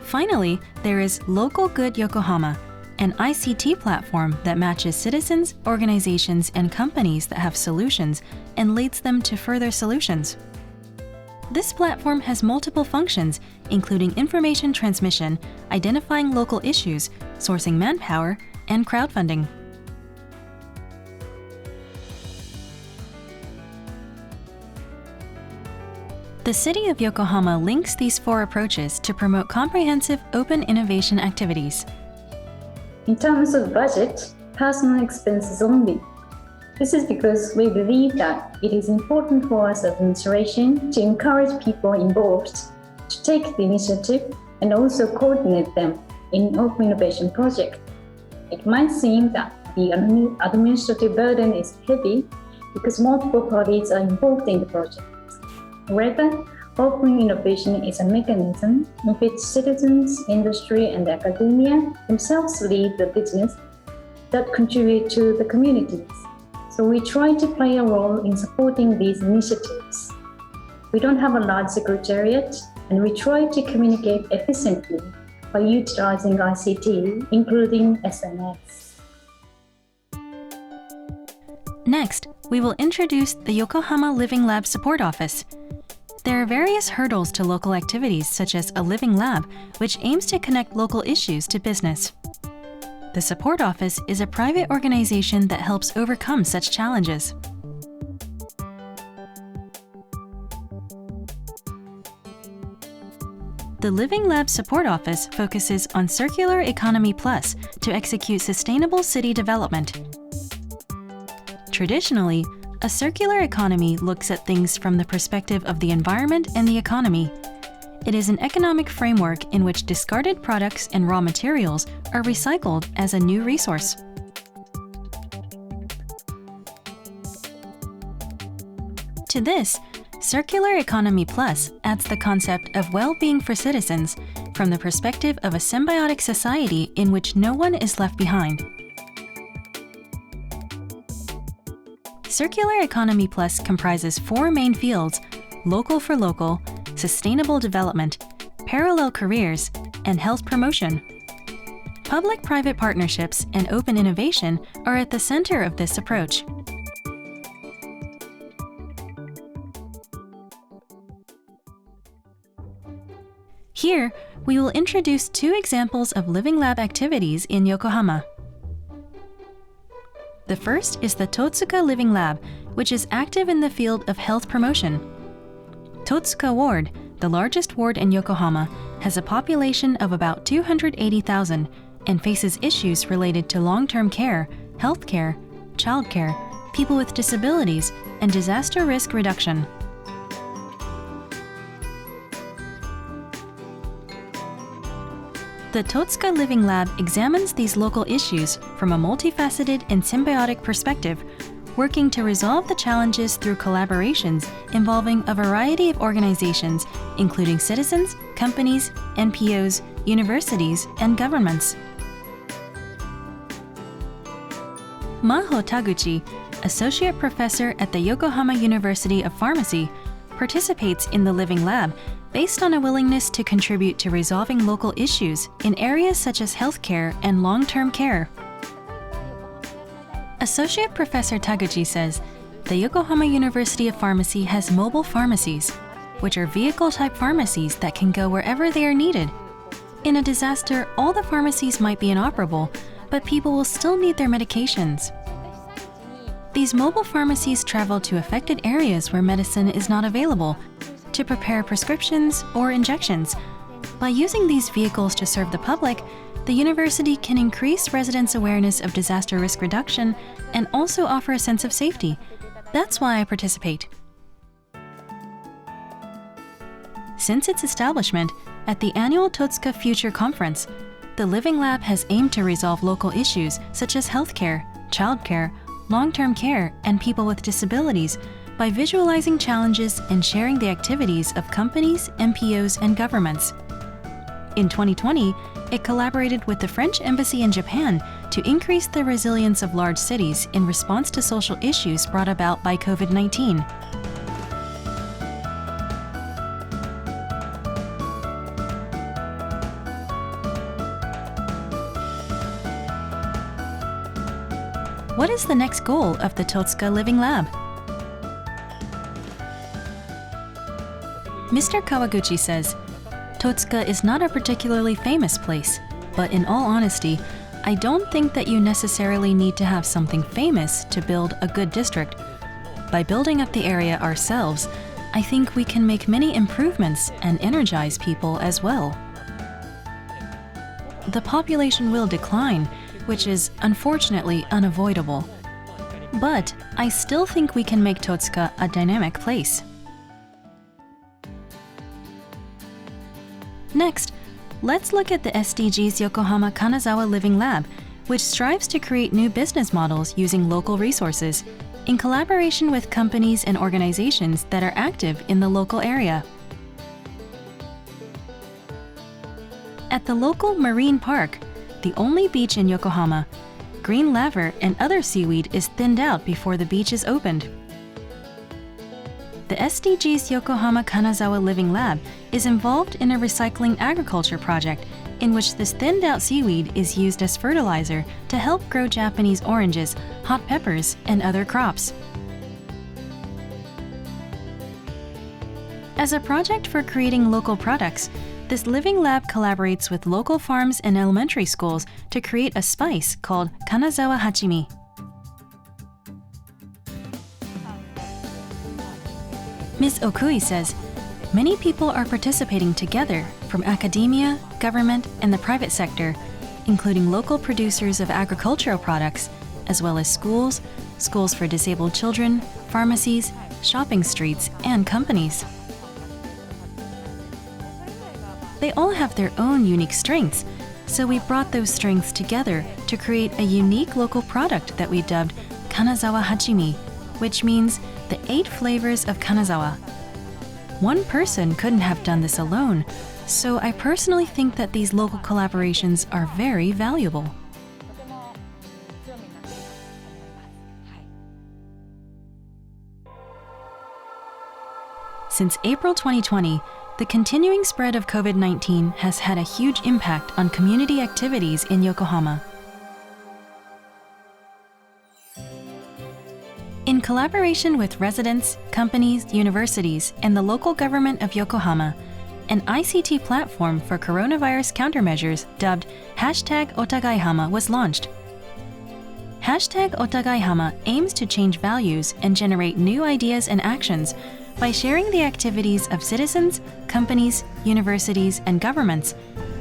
Finally, there is Local Good Yokohama, an ICT platform that matches citizens, organizations, and companies that have solutions and leads them to further solutions. This platform has multiple functions, including information transmission, identifying local issues, sourcing manpower, and crowdfunding. The City of Yokohama links these 4 approaches to promote comprehensive open innovation activities. In terms of budget, personal expenses only. This is because we believe that it is important for us as administration to encourage people involved to take the initiative and also coordinate them in open innovation projects. It might seem that the administrative burden is heavy because multiple parties are involved in the project. However, open innovation is a mechanism in which citizens, industry, and academia themselves lead the business that contribute to the communities. So we try to play a role in supporting these initiatives. We don't have a large secretariat, and we try to communicate efficiently by utilizing ICT, including SMS. Next, we will introduce the Yokohama Living Lab Support Office. There are various hurdles to local activities, such as a Living Lab, which aims to connect local issues to business. The Support Office is a private organization that helps overcome such challenges. The Living Lab Support Office focuses on Circular Economy Plus to execute sustainable city development. Traditionally, a circular economy looks at things from the perspective of the environment and the economy. It is an economic framework in which discarded products and raw materials are recycled as a new resource. To this, Circular Economy Plus adds the concept of well-being for citizens from the perspective of a symbiotic society in which no one is left behind. Circular Economy Plus comprises 4 main fields: local for local, sustainable development, parallel careers, and health promotion. Public-private partnerships and open innovation are at the center of this approach. Here, we will introduce 2 examples of Living Lab activities in Yokohama. The first is the Totsuka Living Lab, which is active in the field of health promotion. Totsuka Ward, the largest ward in Yokohama, has a population of about 280,000 and faces issues related to long-term care, healthcare, childcare, people with disabilities, and disaster risk reduction. The Totsuka Living Lab examines these local issues from a multifaceted and symbiotic perspective, working to resolve the challenges through collaborations involving a variety of organizations, including citizens, companies, NPOs, universities, and governments. Maho Taguchi, associate professor at the Yokohama University of Pharmacy, participates in the Living Lab based on a willingness to contribute to resolving local issues in areas such as healthcare and long-term care. Associate Professor Taguchi says the Yokohama University of Pharmacy has mobile pharmacies, which are vehicle-type pharmacies that can go wherever they are needed. In a disaster, all the pharmacies might be inoperable, but people will still need their medications. These mobile pharmacies travel to affected areas where medicine is not available to prepare prescriptions or injections. By using these vehicles to serve the public, the university can increase residents' awareness of disaster risk reduction and also offer a sense of safety. That's why I participate. Since its establishment at the annual Totsuka Future Conference, the Living Lab has aimed to resolve local issues such as healthcare, childcare, long-term care, and people with disabilities by visualizing challenges and sharing the activities of companies, NPOs, and governments. In 2020, it collaborated with the French Embassy in Japan to increase the resilience of large cities in response to social issues brought about by COVID-19. What is the next goal of the Totsuka Living Lab? Mr. Kawaguchi says, Totsuka is not a particularly famous place, but in all honesty, I don't think that you necessarily need to have something famous to build a good district. By building up the area ourselves, I think we can make many improvements and energize people as well. The population will decline, which is unfortunately unavoidable. But I still think we can make Totsuka a dynamic place. Next, let's look at the SDGs Yokohama Kanazawa Living Lab, which strives to create new business models using local resources, in collaboration with companies and organizations that are active in the local area. At the local marine park, the only beach in Yokohama, green laver and other seaweed is thinned out before the beach is opened. The SDGs Yokohama Kanazawa Living Lab is involved in a recycling agriculture project in which this thinned out seaweed is used as fertilizer to help grow Japanese oranges, hot peppers, and other crops. As a project for creating local products, this Living Lab collaborates with local farms and elementary schools to create a spice called Kanazawa Hachimi. Ms. Okui says, many people are participating together from academia, government, and the private sector, including local producers of agricultural products, as well as schools, schools for disabled children, pharmacies, shopping streets, and companies. They all have their own unique strengths, so we brought those strengths together to create a unique local product that we dubbed Kanazawa Hachimi, which means the 8 flavors of Kanazawa. One person couldn't have done this alone, so I personally think that these local collaborations are very valuable. Since April 2020, the continuing spread of COVID-19 has had a huge impact on community activities in Yokohama. In collaboration with residents, companies, universities, and the local government of Yokohama, an ICT platform for coronavirus countermeasures dubbed #Otagaihama was launched. #Otagaihama aims to change values and generate new ideas and actions by sharing the activities of citizens, companies, universities, and governments,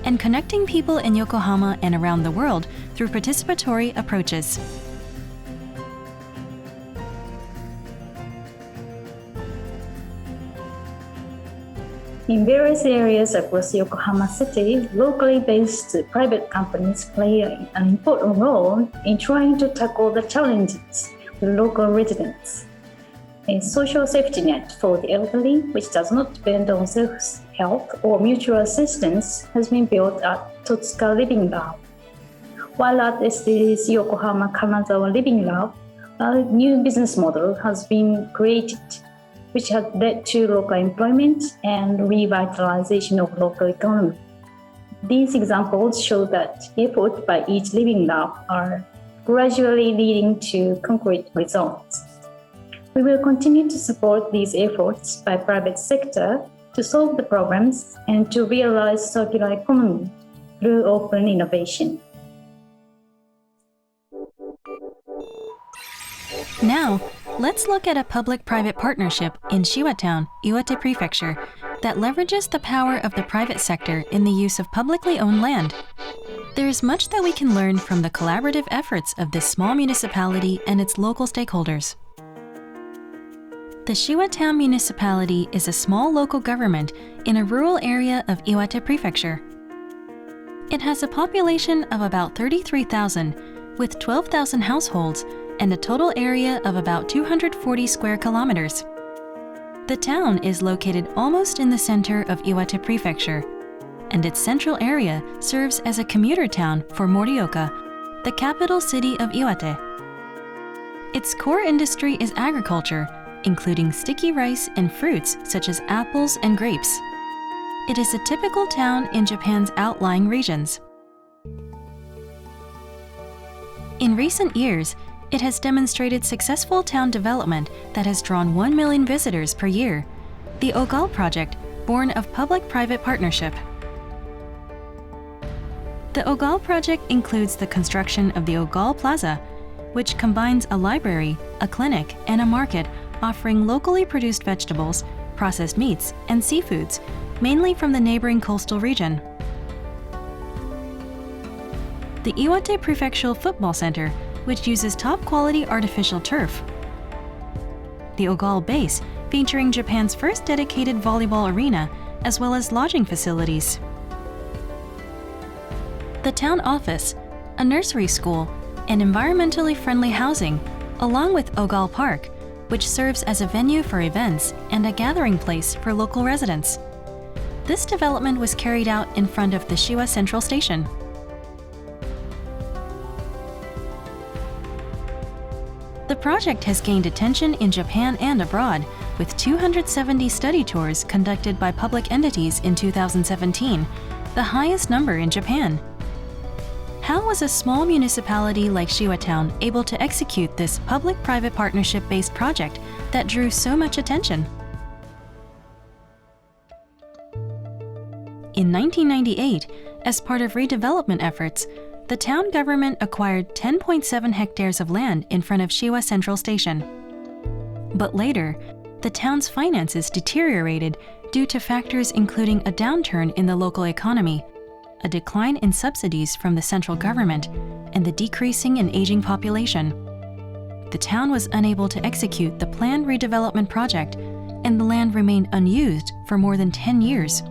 and connecting people in Yokohama and around the world through participatory approaches. In various areas across Yokohama City, locally based private companies play an important role in trying to tackle the challenges with local residents. A social safety net for the elderly, which does not depend on self-help or mutual assistance, has been built at Totsuka Living Lab. While at SDG's Yokohama Kanazawa Living Lab, a new business model has been created, which has led to local employment and revitalization of local economy. These examples show that efforts by each living lab are gradually leading to concrete results. We will continue to support these efforts by private sector to solve the problems and to realize circular economy through open innovation. Now, let's look at a public-private partnership in Shiwa Town, Iwate Prefecture, that leverages the power of the private sector in the use of publicly owned land. There is much that we can learn from the collaborative efforts of this small municipality and its local stakeholders. The Shiwa Town Municipality is a small local government in a rural area of Iwate Prefecture. It has a population of about 33,000, with 12,000 households and a total area of about 240 square kilometers. The town is located almost in the center of Iwate Prefecture, and its central area serves as a commuter town for Morioka, the capital city of Iwate. Its core industry is agriculture, including sticky rice and fruits such as apples and grapes. It is a typical town in Japan's outlying regions. In recent years, it has demonstrated successful town development that has drawn 1 million visitors per year, the OGAL project, born of public-private partnership. The OGAL project includes the construction of the OGAL Plaza, which combines a library, a clinic, and a market offering locally produced vegetables, processed meats, and seafoods, mainly from the neighboring coastal region. The Iwate Prefectural Football Center, which uses top-quality artificial turf. The OGAL base, featuring Japan's first dedicated volleyball arena, as well as lodging facilities. The town office, a nursery school, and environmentally friendly housing, along with OGAL Park, which serves as a venue for events and a gathering place for local residents. This development was carried out in front of the Shiwa Central Station. The project has gained attention in Japan and abroad, with 270 study tours conducted by public entities in 2017, the highest number in Japan. How was a small municipality like Shiwa Town able to execute this public-private partnership-based project that drew so much attention? In 1998, as part of redevelopment efforts, the town government acquired 10.7 hectares of land in front of Shiwa Central Station. But later, the town's finances deteriorated due to factors including a downturn in the local economy, a decline in subsidies from the central government, and the decreasing and aging population. The town was unable to execute the planned redevelopment project, and the land remained unused for more than 10 years.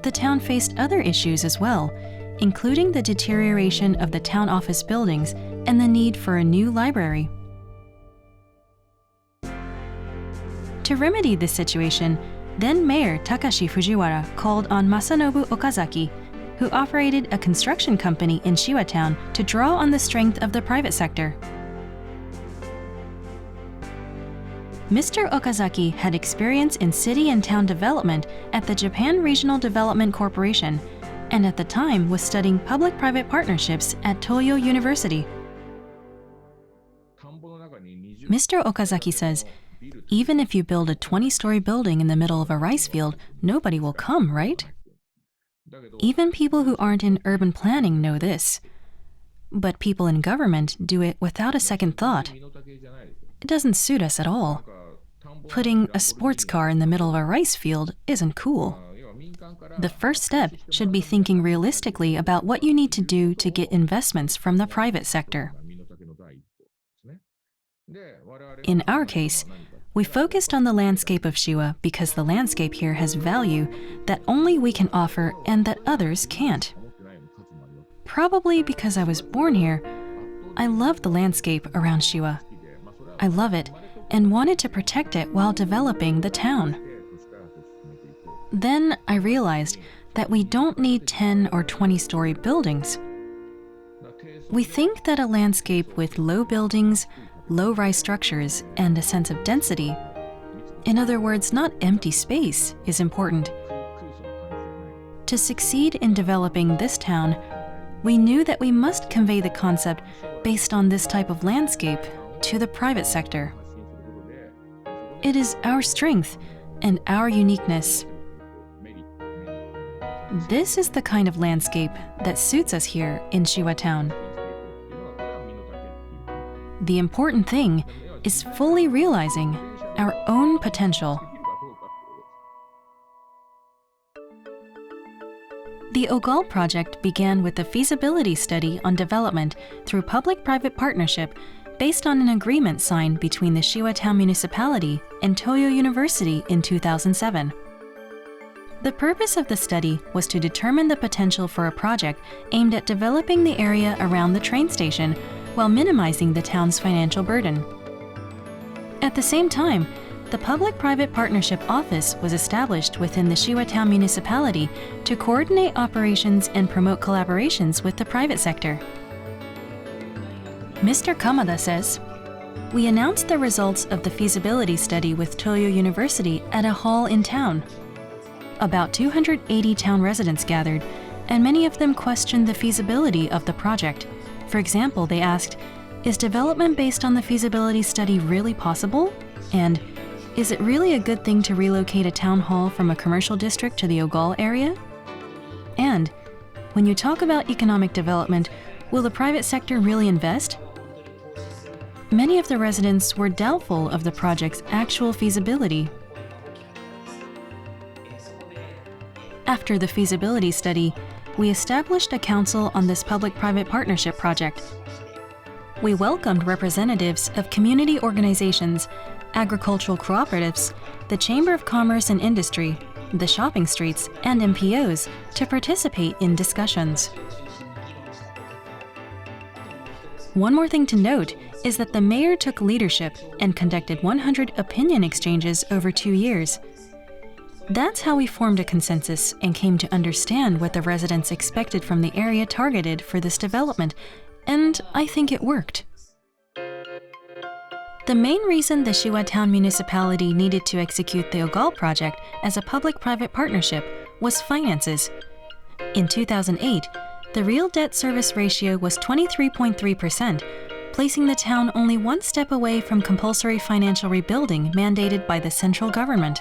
The town faced other issues as well, including the deterioration of the town office buildings and the need for a new library. To remedy this situation, then Mayor Takashi Fujiwara called on Masanobu Okazaki, who operated a construction company in Shiwa Town, to draw on the strength of the private sector. Mr. Okazaki had experience in city and town development at the Japan Regional Development Corporation, and at the time was studying public-private partnerships at Toyo University. Mr. Okazaki says, even if you build a 20-story building in the middle of a rice field, nobody will come, right? Even people who aren't in urban planning know this. But people in government do it without a second thought. It doesn't suit us at all. Putting a sports car in the middle of a rice field isn't cool. The first step should be thinking realistically about what you need to do to get investments from the private sector. In our case, we focused on the landscape of Shiwa because the landscape here has value that only we can offer and that others can't. Probably because I was born here, I love the landscape around Shiwa. I love it and wanted to protect it while developing the town. Then I realized that we don't need 10 or 20-story buildings. We think that a landscape with low buildings, low-rise structures, and a sense of density, in other words, not empty space, is important. To succeed in developing this town, we knew that we must convey the concept based on this type of landscape to the private sector. It is our strength and our uniqueness. This is the kind of landscape that suits us here in Shiwa Town. The important thing is fully realizing our own potential. The OGAL project began with a feasibility study on development through public-private partnership based on an agreement signed between the Shiwa Town Municipality and Toyo University in 2007. The purpose of the study was to determine the potential for a project aimed at developing the area around the train station while minimizing the town's financial burden. At the same time, the Public-Private Partnership Office was established within the Shiwa Town Municipality to coordinate operations and promote collaborations with the private sector. Mr. Kamada says, "We announced the results of the feasibility study with Toyo University at a hall in town. About 280 town residents gathered, and many of them questioned the feasibility of the project. For example, they asked, 'Is development based on the feasibility study really possible?' And, 'Is it really a good thing to relocate a town hall from a commercial district to the OGAL area?' And, 'When you talk about economic development, will the private sector really invest?' Many of the residents were doubtful of the project's actual feasibility. After the feasibility study, we established a council on this public-private partnership project. We welcomed representatives of community organizations, agricultural cooperatives, the Chamber of Commerce and Industry, the shopping streets, and NPOs to participate in discussions. One more thing to note is that the mayor took leadership and conducted 100 opinion exchanges over 2 years. That's how we formed a consensus and came to understand what the residents expected from the area targeted for this development, and I think it worked. The main reason the Shiwa Town Municipality needed to execute the OGAL project as a public-private partnership was finances. In 2008, the real debt service ratio was 23.3%, placing the town only one step away from compulsory financial rebuilding mandated by the central government.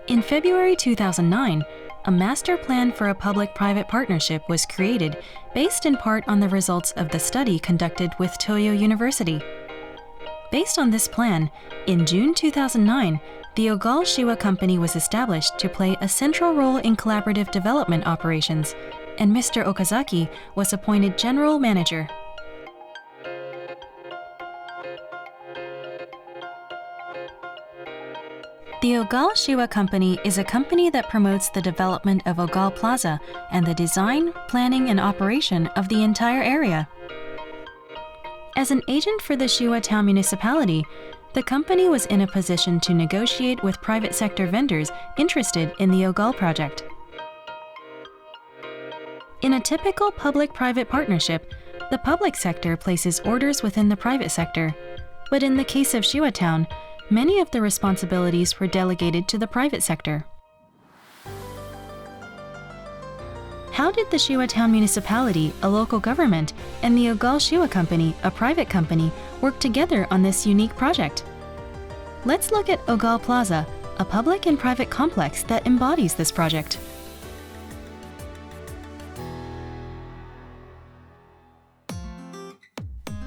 In February 2009, a master plan for a public-private partnership was created based in part on the results of the study conducted with Toyo University. Based on this plan, in June 2009, the OGAL Shiwa Company was established to play a central role in collaborative development operations, and Mr. Okazaki was appointed general manager. The OGAL Shiwa Company is a company that promotes the development of OGAL Plaza and the design, planning, and operation of the entire area. As an agent for the Shiwa Town Municipality, the company was in a position to negotiate with private sector vendors interested in the OGAL project. In a typical public-private partnership, the public sector places orders within the private sector, but in the case of Shiwa Town, many of the responsibilities were delegated to the private sector. How did the Shiwa Town Municipality, a local government, and the OGAL Shiwa Company, a private company, work together on this unique project? Let's look at OGAL Plaza, a public and private complex that embodies this project.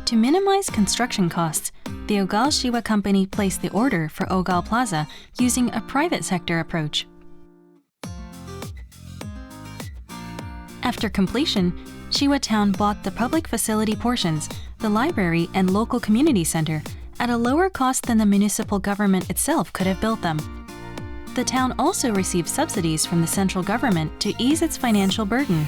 To minimize construction costs, the OGAL Shiwa Company placed the order for OGAL Plaza using a private sector approach. After completion, Shiwa Town bought the public facility portions, the library, and local community center at a lower cost than the municipal government itself could have built them. The town also received subsidies from the central government to ease its financial burden.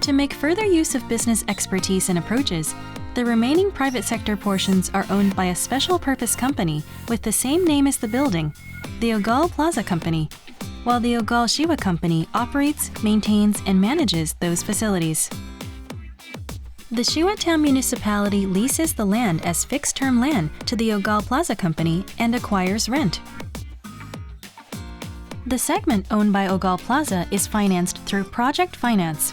To make further use of business expertise and approaches, the remaining private sector portions are owned by a special purpose company with the same name as the building, the OGAL Plaza Company, while the OGAL Shiwa Company operates, maintains, and manages those facilities. The Shiwa Town Municipality leases the land as fixed-term land to the OGAL Plaza Company and acquires rent. The segment owned by OGAL Plaza is financed through project finance.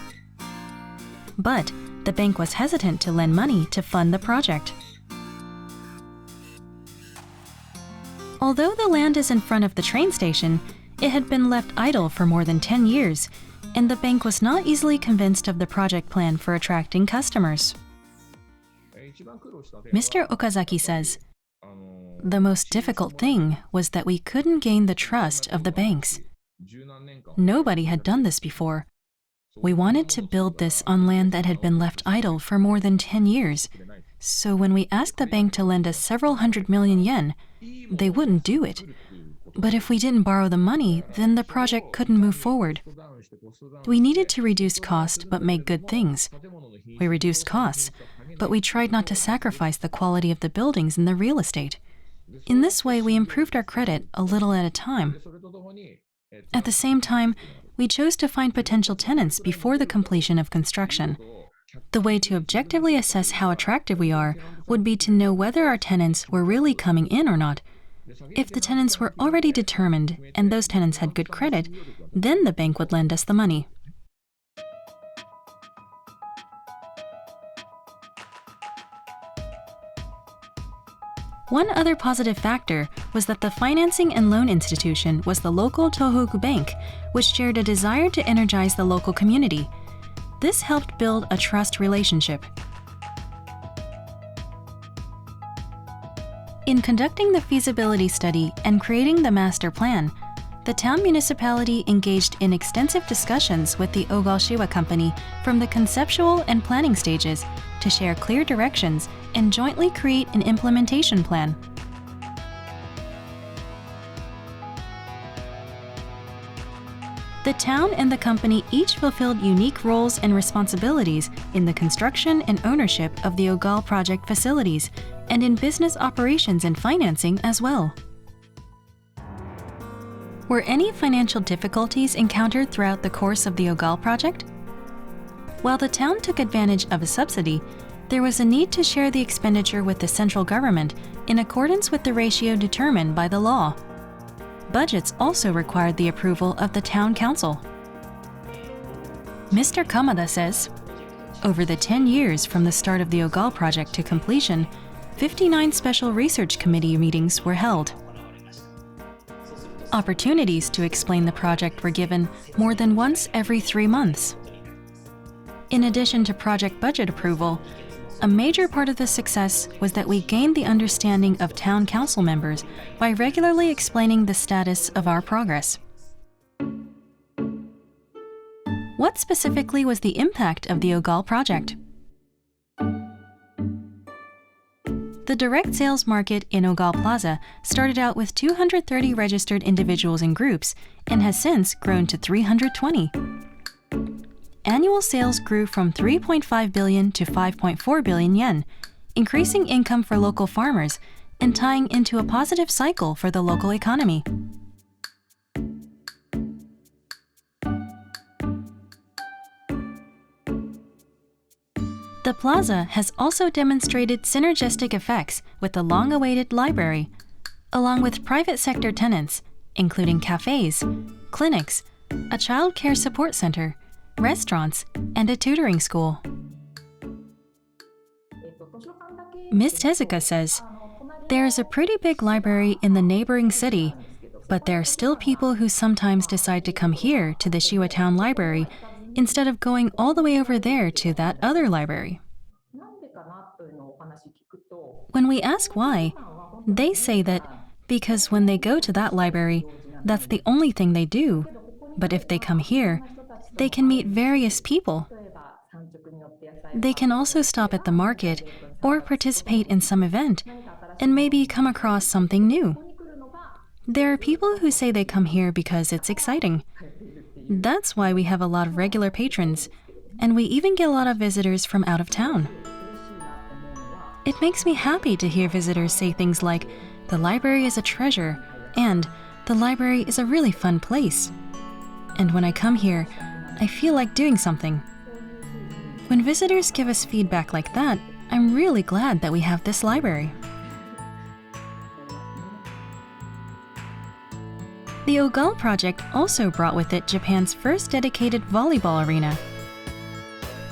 But the bank was hesitant to lend money to fund the project. Although the land is in front of the train station, it had been left idle for more than 10 years, and the bank was not easily convinced of the project plan for attracting customers. Mr. Okazaki says, "The most difficult thing was that we couldn't gain the trust of the banks. Nobody had done this before. We wanted to build this on land that had been left idle for more than 10 years. So when we asked the bank to lend us several hundred million yen, they wouldn't do it. But if we didn't borrow the money, then the project couldn't move forward. We needed to reduce cost but make good things. We reduced costs, but we tried not to sacrifice the quality of the buildings and the real estate. In this way, we improved our credit a little at a time. At the same time, we chose to find potential tenants before the completion of construction. The way to objectively assess how attractive we are would be to know whether our tenants were really coming in or not. If the tenants were already determined and those tenants had good credit, then the bank would lend us the money." One other positive factor was that the financing and loan institution was the local Tohoku Bank, which shared a desire to energize the local community. This helped build a trust relationship. In conducting the feasibility study and creating the master plan, the town municipality engaged in extensive discussions with the OGAL Shiwa Company from the conceptual and planning stages to share clear directions and jointly create an implementation plan. The town and the company each fulfilled unique roles and responsibilities in the construction and ownership of the OGAL project facilities, and in business operations and financing as well. Were any financial difficulties encountered throughout the course of the OGAL project? While the town took advantage of a subsidy, there was a need to share the expenditure with the central government in accordance with the ratio determined by the law. Budgets also required the approval of the town council. Mr. Kamada says, "Over the 10 years from the start of the OGAL project to completion, 59 special research committee meetings were held. Opportunities to explain the project were given more than once every 3 months. In addition to project budget approval, a major part of the success was that we gained the understanding of town council members by regularly explaining the status of our progress." What specifically was the impact of the OGAL project? The direct sales market in OGAL Plaza started out with 230 registered individuals and groups and has since grown to 320. Annual sales grew from 3.5 billion to 5.4 billion yen, increasing income for local farmers and tying into a positive cycle for the local economy. The plaza has also demonstrated synergistic effects with the long-awaited library, along with private sector tenants, including cafes, clinics, a child care support center, restaurants, and a tutoring school. Ms. Tezuka says, "There is a pretty big library in the neighboring city, but there are still people who sometimes decide to come here to the Shiwa Town Library instead of going all the way over there to that other library." When we ask why, they say that because when they go to that library, that's the only thing they do, but if they come here, they can meet various people. They can also stop at the market or participate in some event and maybe come across something new. There are people who say they come here because it's exciting. That's why we have a lot of regular patrons, and we even get a lot of visitors from out of town. It makes me happy to hear visitors say things like, "The library is a treasure," and "The library is a really fun place." And when I come here, I feel like doing something. When visitors give us feedback like that, I'm really glad that we have this library. The OGAL project also brought with it Japan's first dedicated volleyball arena.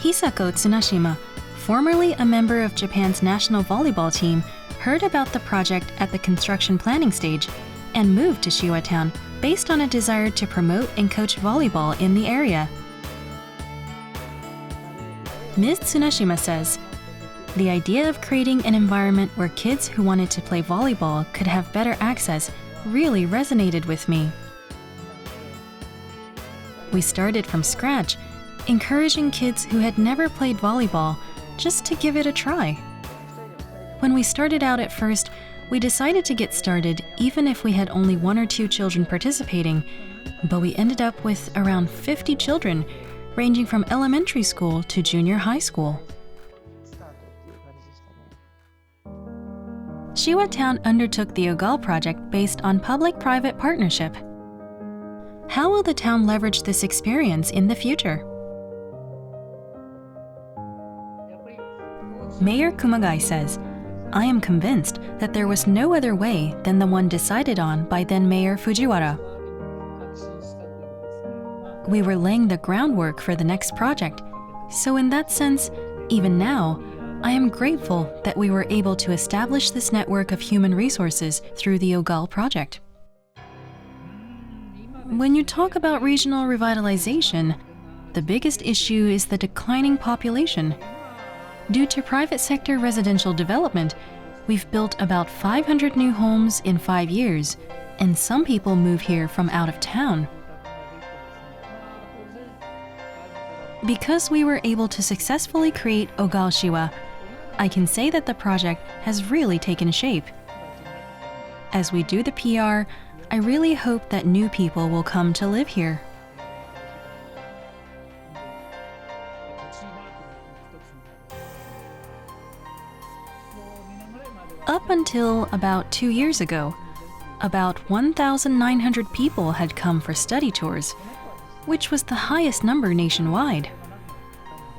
Hisako Tsunashima, formerly a member of Japan's national volleyball team, heard about the project at the construction planning stage and moved to Shiwa town based on a desire to promote and coach volleyball in the area. Ms. Tsunashima says, "The idea of creating an environment where kids who wanted to play volleyball could have better access really resonated with me. We started from scratch, encouraging kids who had never played volleyball just to give it a try. When we started out at first, we decided to get started even if we had only 1 or 2 children participating, but we ended up with around 50 children, ranging from elementary school to junior high school." Shiwa Town undertook the OGAL project based on public-private partnership. How will the town leverage this experience in the future? Mayor Kumagai says, "I am convinced that there was no other way than the one decided on by then Mayor Fujiwara. We were laying the groundwork for the next project, so in that sense, even now, I am grateful that we were able to establish this network of human resources through the OGAL project." When you talk about regional revitalization, the biggest issue is the declining population. Due to private sector residential development, we've built about 500 new homes in 5 years, and some people move here from out of town. Because we were able to successfully create OGAL Shiwa, I can say that the project has really taken shape. As we do the PR, I really hope that new people will come to live here. Up until about 2 years ago, about 1,900 people had come for study tours, which was the highest number nationwide.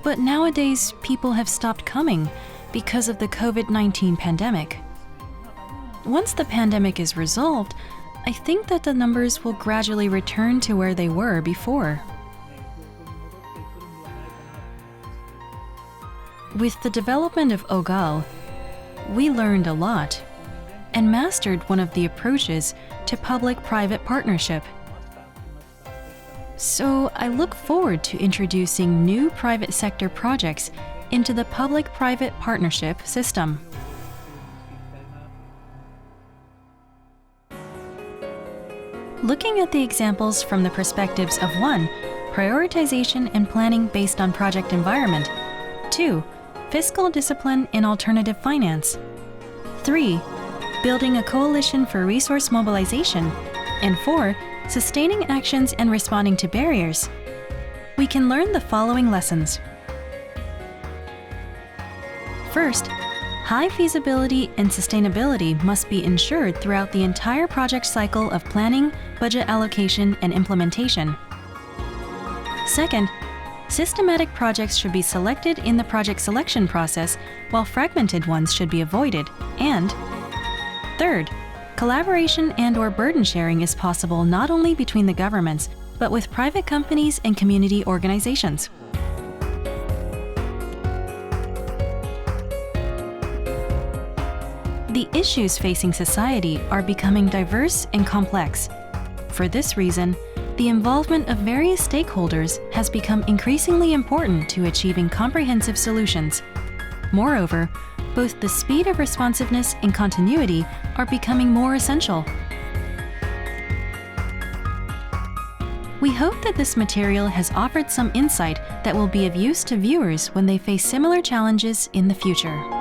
But nowadays, people have stopped coming because of the COVID-19 pandemic. Once the pandemic is resolved, I think that the numbers will gradually return to where they were before. With the development of OGAL, we learned a lot and mastered one of the approaches to public-private partnership. So I look forward to introducing new private sector projects into the public-private partnership system. Looking at the examples from the perspectives of 1. Prioritization and planning based on project environment. 2. Fiscal discipline in alternative finance. 3. Building a coalition for resource mobilization. And 4. Sustaining actions and responding to barriers. We can learn the following lessons. First, high feasibility and sustainability must be ensured throughout the entire project cycle of planning, budget allocation, and implementation. Second, systematic projects should be selected in the project selection process, while fragmented ones should be avoided. And third, collaboration and/or burden sharing is possible not only between the governments, but with private companies and community organizations. The issues facing society are becoming diverse and complex. For this reason, the involvement of various stakeholders has become increasingly important to achieving comprehensive solutions. Moreover, both the speed of responsiveness and continuity are becoming more essential. We hope that this material has offered some insight that will be of use to viewers when they face similar challenges in the future.